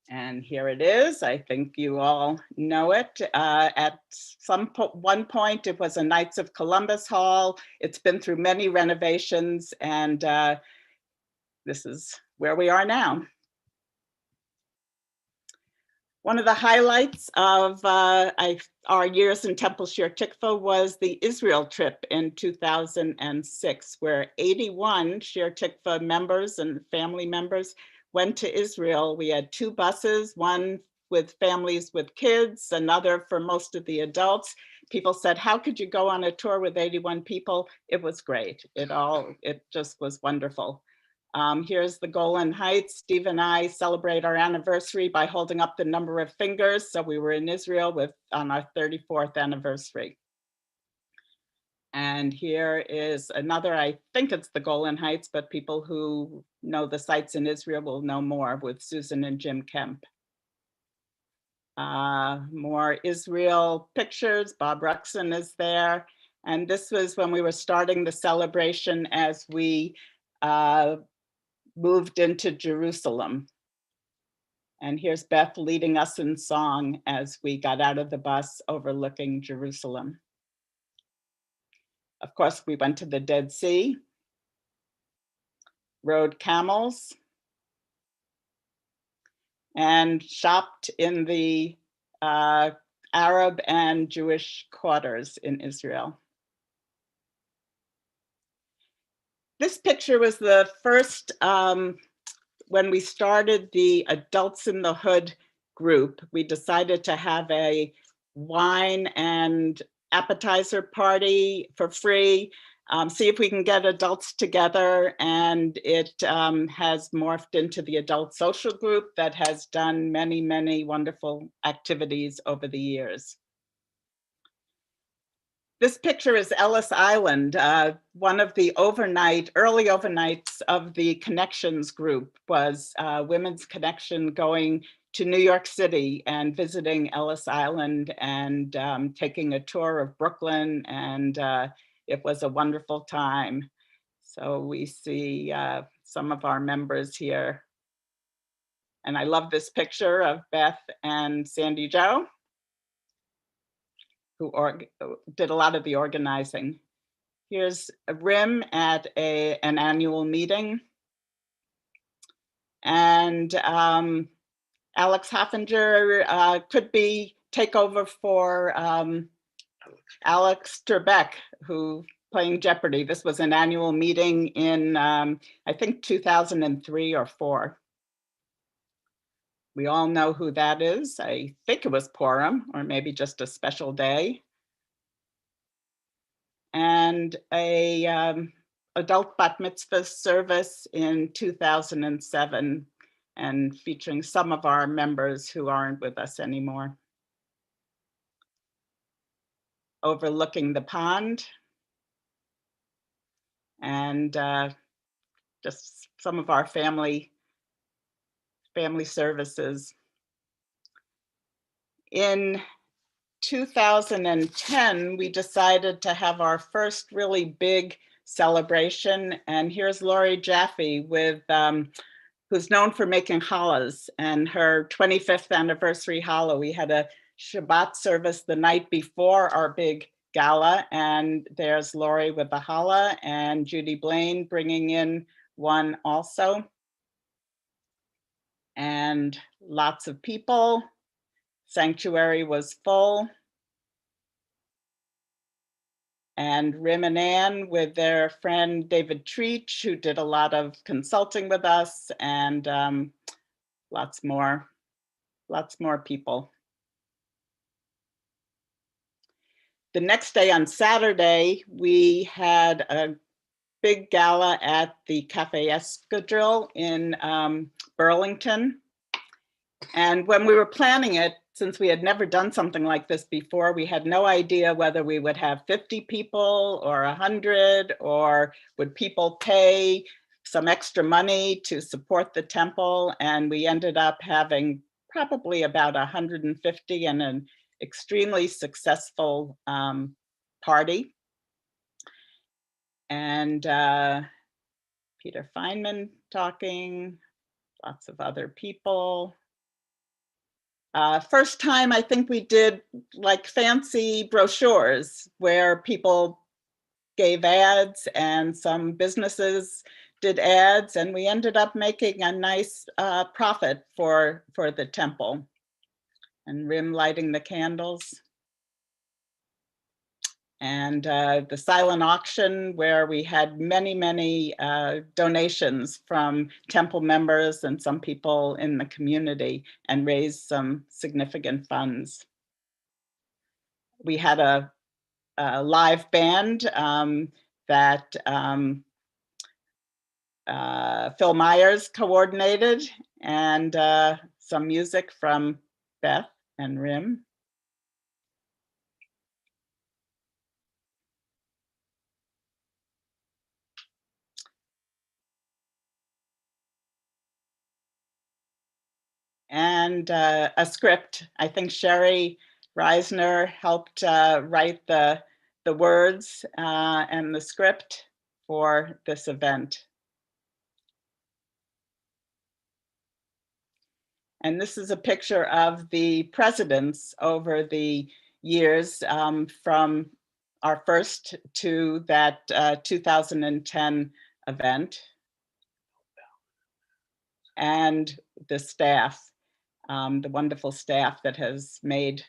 And here it is. I think you all know it. At one point, it was a Knights of Columbus Hall. It's been through many renovations, and this is where we are now. One of the highlights of our years in Temple Shir Tikvah was the Israel trip in 2006, where 81 Shir Tikvah members and family members went to Israel. We had 2 buses, one with families with kids, another for most of the adults. People said, how could you go on a tour with 81 people? It was great. It just was wonderful. Here's the Golan Heights. Steve and I celebrate our anniversary by holding up the number of fingers. So we were in Israel on our 34th anniversary. And here is another, I think it's the Golan Heights, but people who know the sites in Israel will know more, with Susan and Jim Kemp. More Israel pictures. Bob Ruxin is there. And this was when we were starting the celebration as we moved into Jerusalem. And here's Beth leading us in song as we got out of the bus overlooking Jerusalem. Of course, we went to the Dead Sea, rode camels, and shopped in the Arab and Jewish quarters in Israel. This picture was the first, when we started the Adults in the Hood group, we decided to have a wine and appetizer party for free, see if we can get adults together. And it has morphed into the adult social group that has done many, many wonderful activities over the years. This picture is Ellis Island. One of the early overnights of the Connections group was Women's Connection going to New York City and visiting Ellis Island and taking a tour of Brooklyn, and it was a wonderful time. So we see some of our members here. And I love this picture of Beth and Sandy Jo, who did a lot of the organizing. Here's a RIM at an annual meeting. And Alex Hoffinger could take over for Alex Turbeck, who playing Jeopardy. This was an annual meeting in, I think 2003 or 4. We all know who that is. I think it was Purim, or maybe just a special day. And a adult bat mitzvah service in 2007, and featuring some of our members who aren't with us anymore. Overlooking the pond, and just some of our family services. In 2010, we decided to have our first really big celebration, and here's Lori Jaffe with who's known for making challahs, and her 25th anniversary challah. We had a Shabbat service the night before our big gala, and there's Lori with the challah, and Judy Blaine bringing in one also. And lots of people. Sanctuary was full. And Rim and Ann with their friend David Treach, who did a lot of consulting with us, and lots more people. The next day, on Saturday, we had a big gala at the Cafe Escadrille in Burlington. And when we were planning it, since we had never done something like this before, we had no idea whether we would have 50 people or 100, or would people pay some extra money to support the temple. And we ended up having probably about 150 and an extremely successful party. And Peter Feynman talking, lots of other people. First time, I think we did like fancy brochures where people gave ads, and some businesses did ads, and we ended up making a nice profit for the temple. And Rim lighting the candles. And the silent auction, where we had many donations from temple members and some people in the community, and raised some significant funds. We had a live band that Phil Myers coordinated, and some music from Beth and Rim. and a script. I think Sherry Reisner helped write the words and the script for this event. And this is a picture of the presidents over the years from our first to that 2010 event. And the staff, the wonderful staff that has made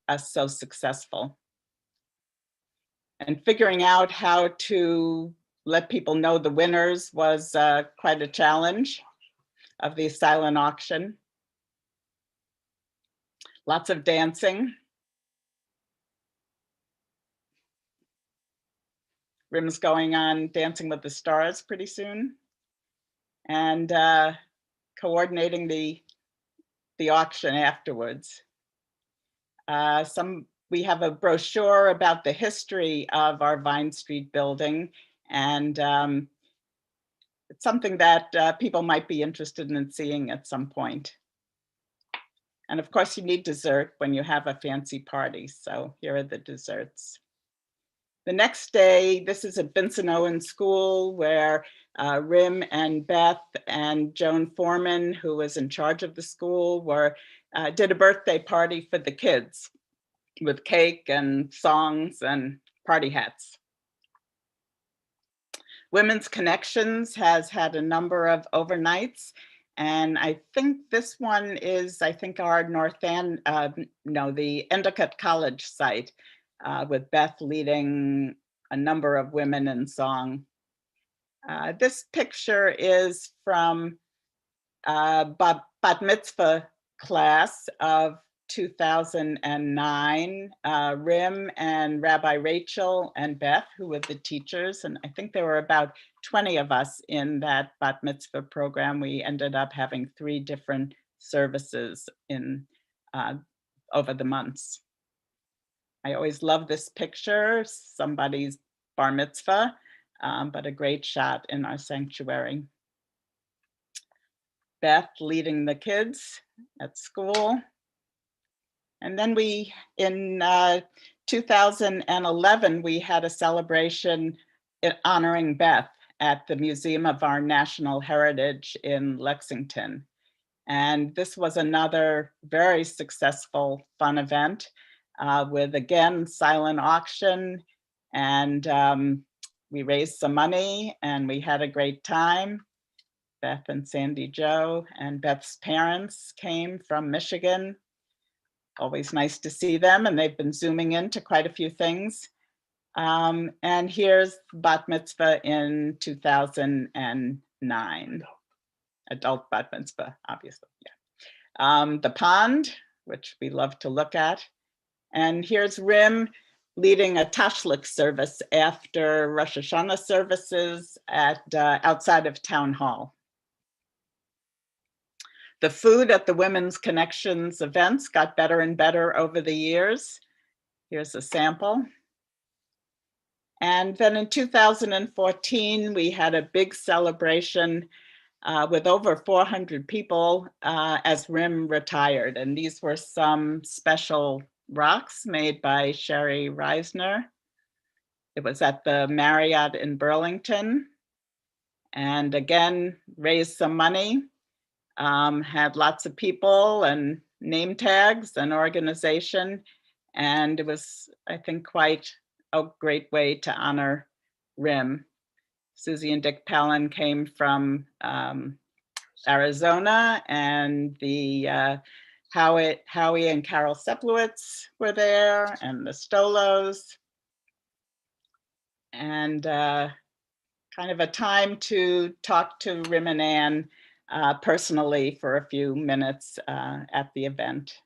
us so successful. And figuring out how to let people know the winners was quite a challenge of the silent auction. Lots of dancing. Rim's going on Dancing with the Stars pretty soon. And coordinating the auction afterwards. We have a brochure about the history of our Vine Street building, and it's something that people might be interested in seeing at some point. And of course, you need dessert when you have a fancy party, so here are the desserts. The next day, this is at Vincent Owen School, where Rim and Beth and Joan Foreman, who was in charge of the school, did a birthday party for the kids with cake and songs and party hats. Women's Connections has had a number of overnights, and I think this one is, our the Endicott College site, with Beth leading a number of women in song. This picture is from bat mitzvah class of 2009, Rim and Rabbi Rachel and Beth, who were the teachers, and I think there were about 20 of us in that bat mitzvah program. We ended up having 3 different services in over the months. I always love this picture, somebody's bar mitzvah, but a great shot in our sanctuary. Beth leading the kids at school. And then in 2011, we had a celebration honoring Beth at the Museum of our National Heritage in Lexington. And this was another very successful, fun event with, again, silent auction. And we raised some money and we had a great time. Beth and Sandy Joe and Beth's parents came from Michigan. Always nice to see them, and they've been zooming into quite a few things. And here's bat mitzvah in 2009. Adult bat mitzvah, obviously, yeah. The pond, which we love to look at. And here's Rim leading a tashlich service after Rosh Hashanah services at outside of Town Hall. The food at the Women's Connections events got better and better over the years. Here's a sample. And then in 2014, we had a big celebration with over 400 people as Rim retired. And these were some special rocks made by Sherry Reisner. It was at the Marriott in Burlington. And again, raised some money. Had lots of people and name tags and organization. And it was, I think, quite a great way to honor Rim. Susie and Dick Palin came from Arizona, and the Howie and Carol Seplowitz were there, and the Stolos. And kind of a time to talk to Rim and Ann personally for a few minutes at the event.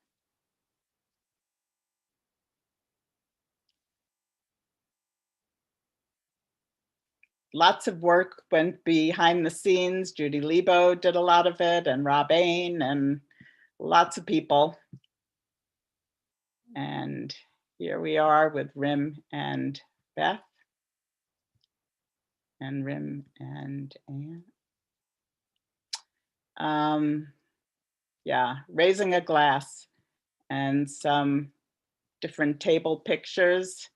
Lots of work went behind the scenes. Judy Lebo did a lot of it, and Rob Ain, and lots of people. And here we are with Rim and Beth, and Rim and Ann. yeah, raising a glass, and some different table pictures.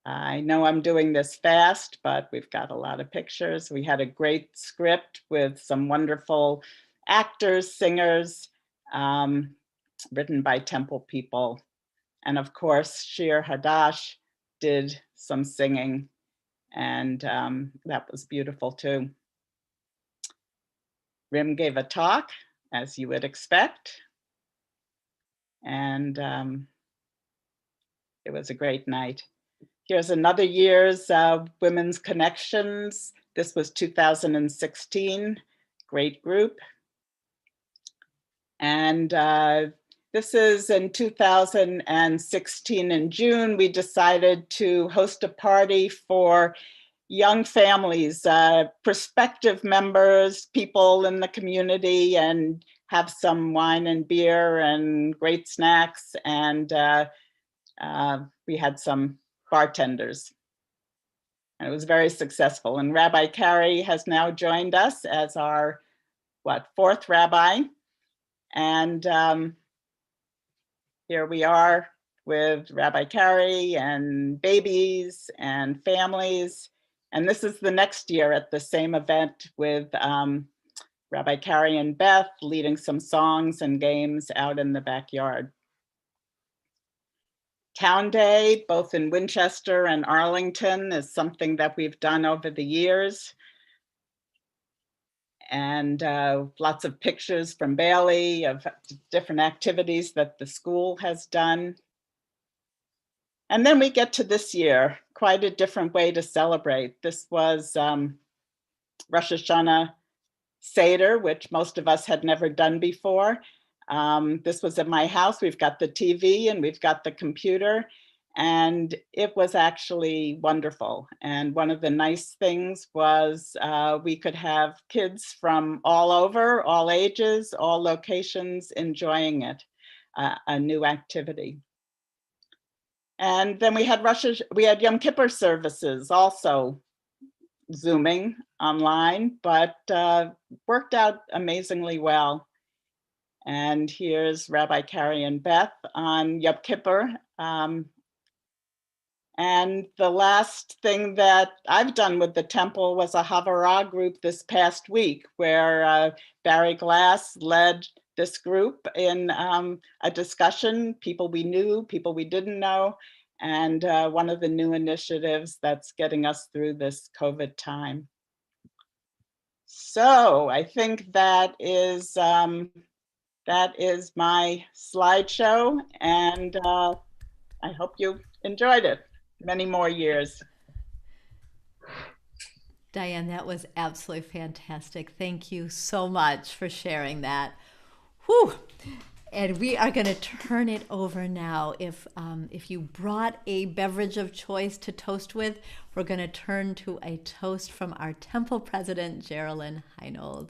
I know I'm doing this fast, but we've got a lot of pictures. We had a great script with some wonderful actors, singers, written by Temple people. And of course, Shir Hadash did some singing, and that was beautiful too. Rim gave a talk, as you would expect, and it was a great night. Here's another year's Women's Connections. This was 2016, great group. And this is in 2016 in June, we decided to host a party for young families, prospective members, people in the community, and have some wine and beer and great snacks. And we had some bartenders. And it was very successful. And Rabbi Carey has now joined us as our, fourth rabbi. And here we are with Rabbi Carey and babies and families. And this is the next year at the same event with Rabbi Carey and Beth leading some songs and games out in the backyard. Town Day, both in Winchester and Arlington, is something that we've done over the years. And lots of pictures from Bailey of different activities that the school has done. And then we get to this year, quite a different way to celebrate. This was Rosh Hashanah Seder, which most of us had never done before. This was at my house. We've got the TV and we've got the computer, and it was actually wonderful. And one of the nice things was we could have kids from all over, all ages, all locations enjoying it, a new activity. And then we had Yom Kippur services also Zooming online, but worked out amazingly well. And here's Rabbi Carey and Beth on Yom Kippur. And the last thing that I've done with the temple was a Havarah group this past week, where Barry Glass led this group in a discussion, people we knew, people we didn't know, and one of the new initiatives that's getting us through this COVID time. So I think that is my slideshow, and I hope you enjoyed it. Many more years. Diane, that was absolutely fantastic. Thank you so much for sharing that. Whew. And we are going to turn it over now. If you brought a beverage of choice to toast with, we're going to turn to a toast from our temple president, Geraldine Heinold.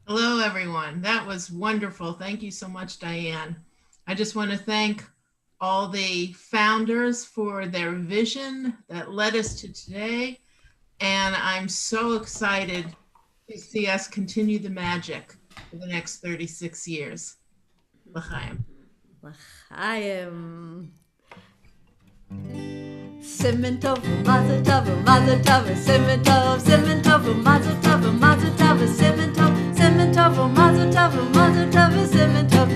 Hello, everyone. That was wonderful. Thank you so much, Diane. I just want to thank all the founders for their vision that led us to today. And I'm so excited to see us continue the magic for the next 36 years. L'chaim. L'chaim. Siman tov, mazel tov, mazel tov, siman tov, mazel tov, mazel tov, siman tov, mazel tov, mazel tov, siman tov,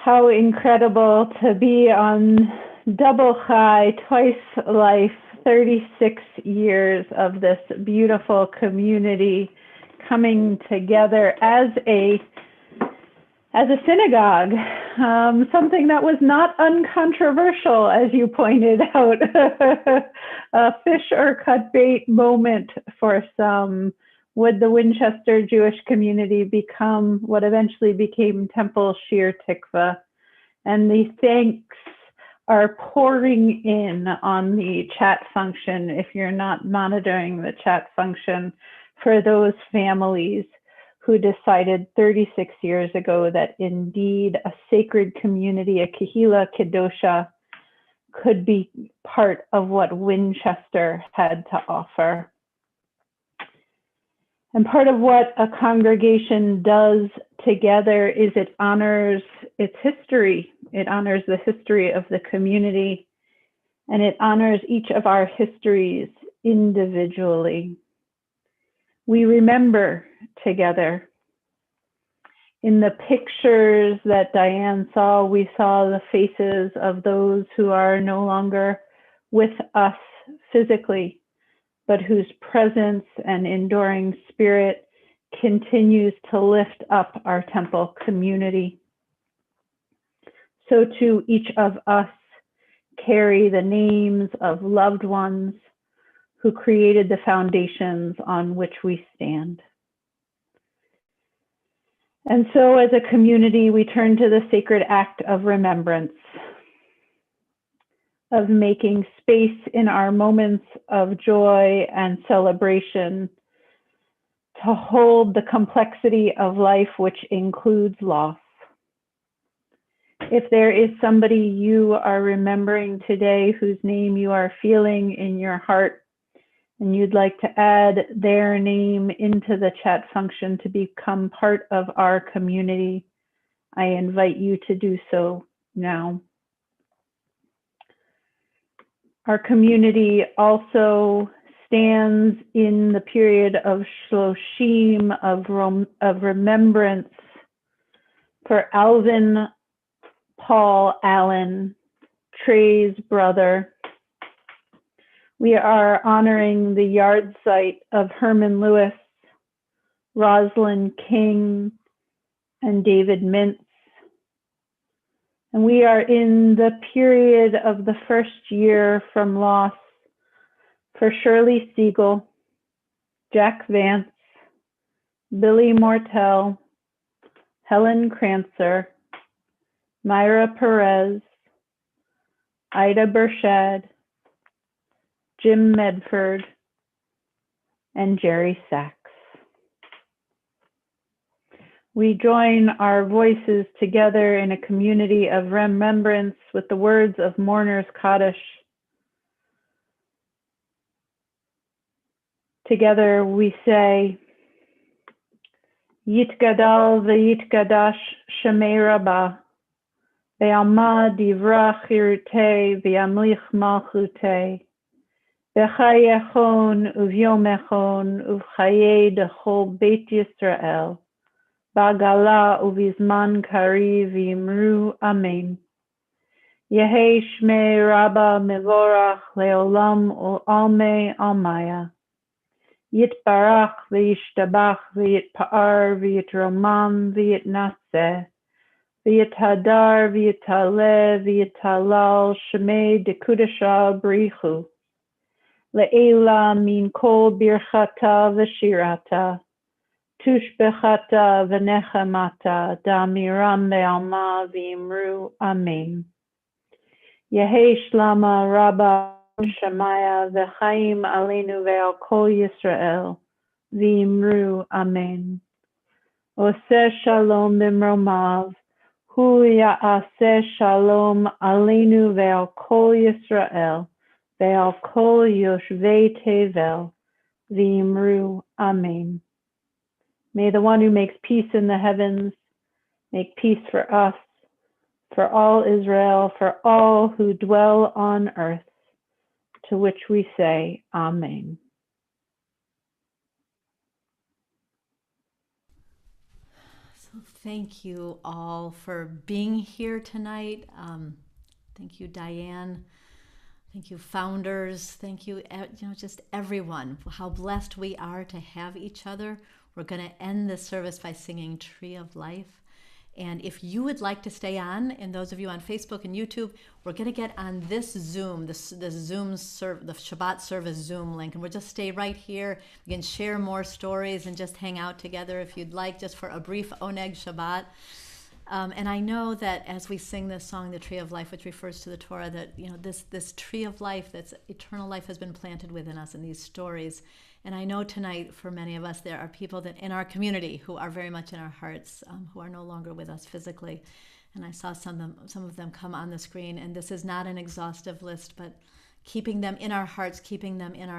How incredible to be on double chai, twice life, 36 years of this beautiful community coming together as a as a synagogue, something that was not uncontroversial, as you pointed out, a fish or cut bait moment for some. Would the Winchester Jewish community become what eventually became Temple Shir Tikvah? And the thanks are pouring in on the chat function, if you're not monitoring the chat function, for those families who decided 36 years ago that indeed a sacred community, a Kehila Kedosha, could be part of what Winchester had to offer. And part of what a congregation does together is it honors its history. It honors the history of the community, and it honors each of our histories individually. We remember together. In the pictures that Diane saw, we saw the faces of those who are no longer with us physically, but whose presence and enduring spirit continues to lift up our temple community. So too, each of us carry the names of loved ones who created the foundations on which we stand. And so as a community, we turn to the sacred act of remembrance, of making space in our moments of joy and celebration to hold the complexity of life, which includes loss. If there is somebody you are remembering today whose name you are feeling in your heart, and you'd like to add their name into the chat function to become part of our community, I invite you to do so now. Our community also stands in the period of Shloshim, of remembrance for Alvin Paul Allen, Trey's brother. We are honoring the yard site of Herman Lewis, Rosalind King, and David Mintz. And we are in the period of the first year from loss for Shirley Siegel, Jack Vance, Billy Mortel, Helen Krancer, Myra Perez, Ida Burchad, Jim Medford, and Jerry Sachs. We join our voices together in a community of remembrance with the words of Mourner's Kaddish. Together we say, Yitgadal v'yitgadash Shemei Rabbah, ve'alma divra chirutei ve'amlich malchutei, v'chayechon uvyomechon uvchaye dechol Beit Yisrael, Bagala uvizman kari v'imru amen. Yehi shmei Rabba mevorach leolam u'almei almaya. Yitbarach v'yishtabach v'yitpa'ar v'yitromam v'yitnaseh. V'yithadar v'yitaleh v'yitalal shmei dekudasha brichu. Le'ela min kol birchata v'shirata. Tushbechata v'nechamata damiram be'alma v'imru amen. Yehi shlama rabba Shemaya v'chaim aleinu ve'al kol Yisrael v'imru amen. Oseh shalom b'mromav hu ya'aseh shalom aleinu ve'al kol Yisrael ve'al kol yoshvei tevel v'imru amen. May the one who makes peace in the heavens make peace for us, for all Israel, for all who dwell on earth, to which we say, Amen. So thank you all for being here tonight. Thank you, Diane. Thank you, founders. Thank you, just everyone. How blessed we are to have each other. We're going to end this service by singing Tree of Life. And if you would like to stay on, and those of you on Facebook and YouTube, we're going to get on this Zoom, the Shabbat Service Zoom link, and we'll just stay right here. We can share more stories and just hang out together if you'd like, just for a brief Oneg Shabbat. And I know that as we sing this song, the Tree of Life, which refers to the Torah, that this tree of life, that's eternal life, has been planted within us in these stories. And I know tonight, for many of us, there are people that in our community who are very much in our hearts, who are no longer with us physically. And I saw some of them come on the screen. And this is not an exhaustive list, but keeping them in our hearts, keeping them in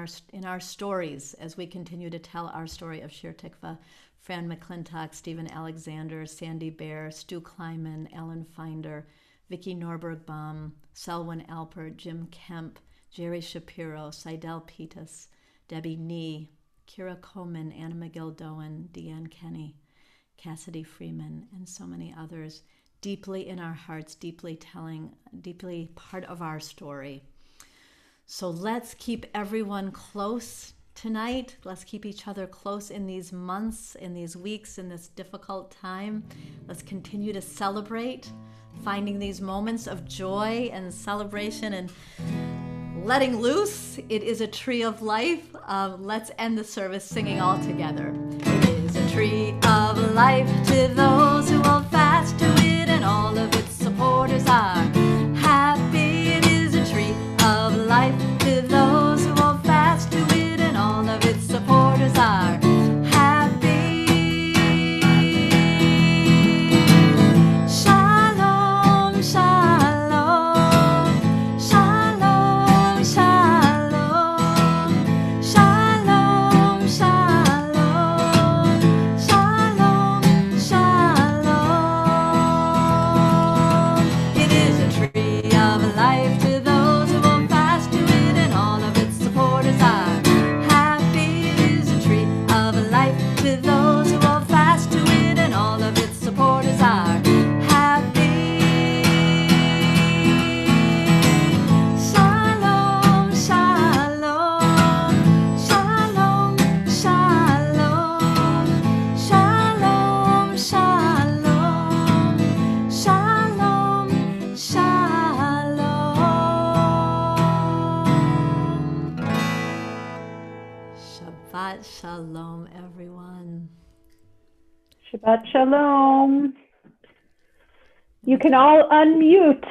our stories as we continue to tell our story of Shir Tikvah. Fran McClintock, Stephen Alexander, Sandy Bear, Stu Kleiman, Ellen Finder, Vicki Norberg-Baum, Selwyn Alpert, Jim Kemp, Jerry Shapiro, Seidel Petus, Debbie Nee, Kira Coleman, Anna McGill-Doan, Deanne Kenny, Cassidy Freeman, and so many others, deeply in our hearts, deeply part of our story. So let's keep everyone close tonight. Let's keep each other close in these months, in these weeks, in this difficult time. Let's continue to celebrate, finding these moments of joy and celebration and letting loose. It is a tree of life. Let's end the service singing all together. It is a tree of life to those who hold fast to it, and all of its supporters are happy. It is a tree of life to those who hold fast to it, and all of its supporters are happy. Shalom, shalom, shalom, shalom, shalom, shalom, shalom, shalom. It is a tree of life to those who hold fast to it, and all of its supporters are happy. It is a tree of life to those who hold fast to it, and all of its supporters are happy. Shalom, shalom, shalom, shalom, shalom, shalom, shalom, shalom. Shabbat shalom, everyone. Shabbat shalom. You can all unmute.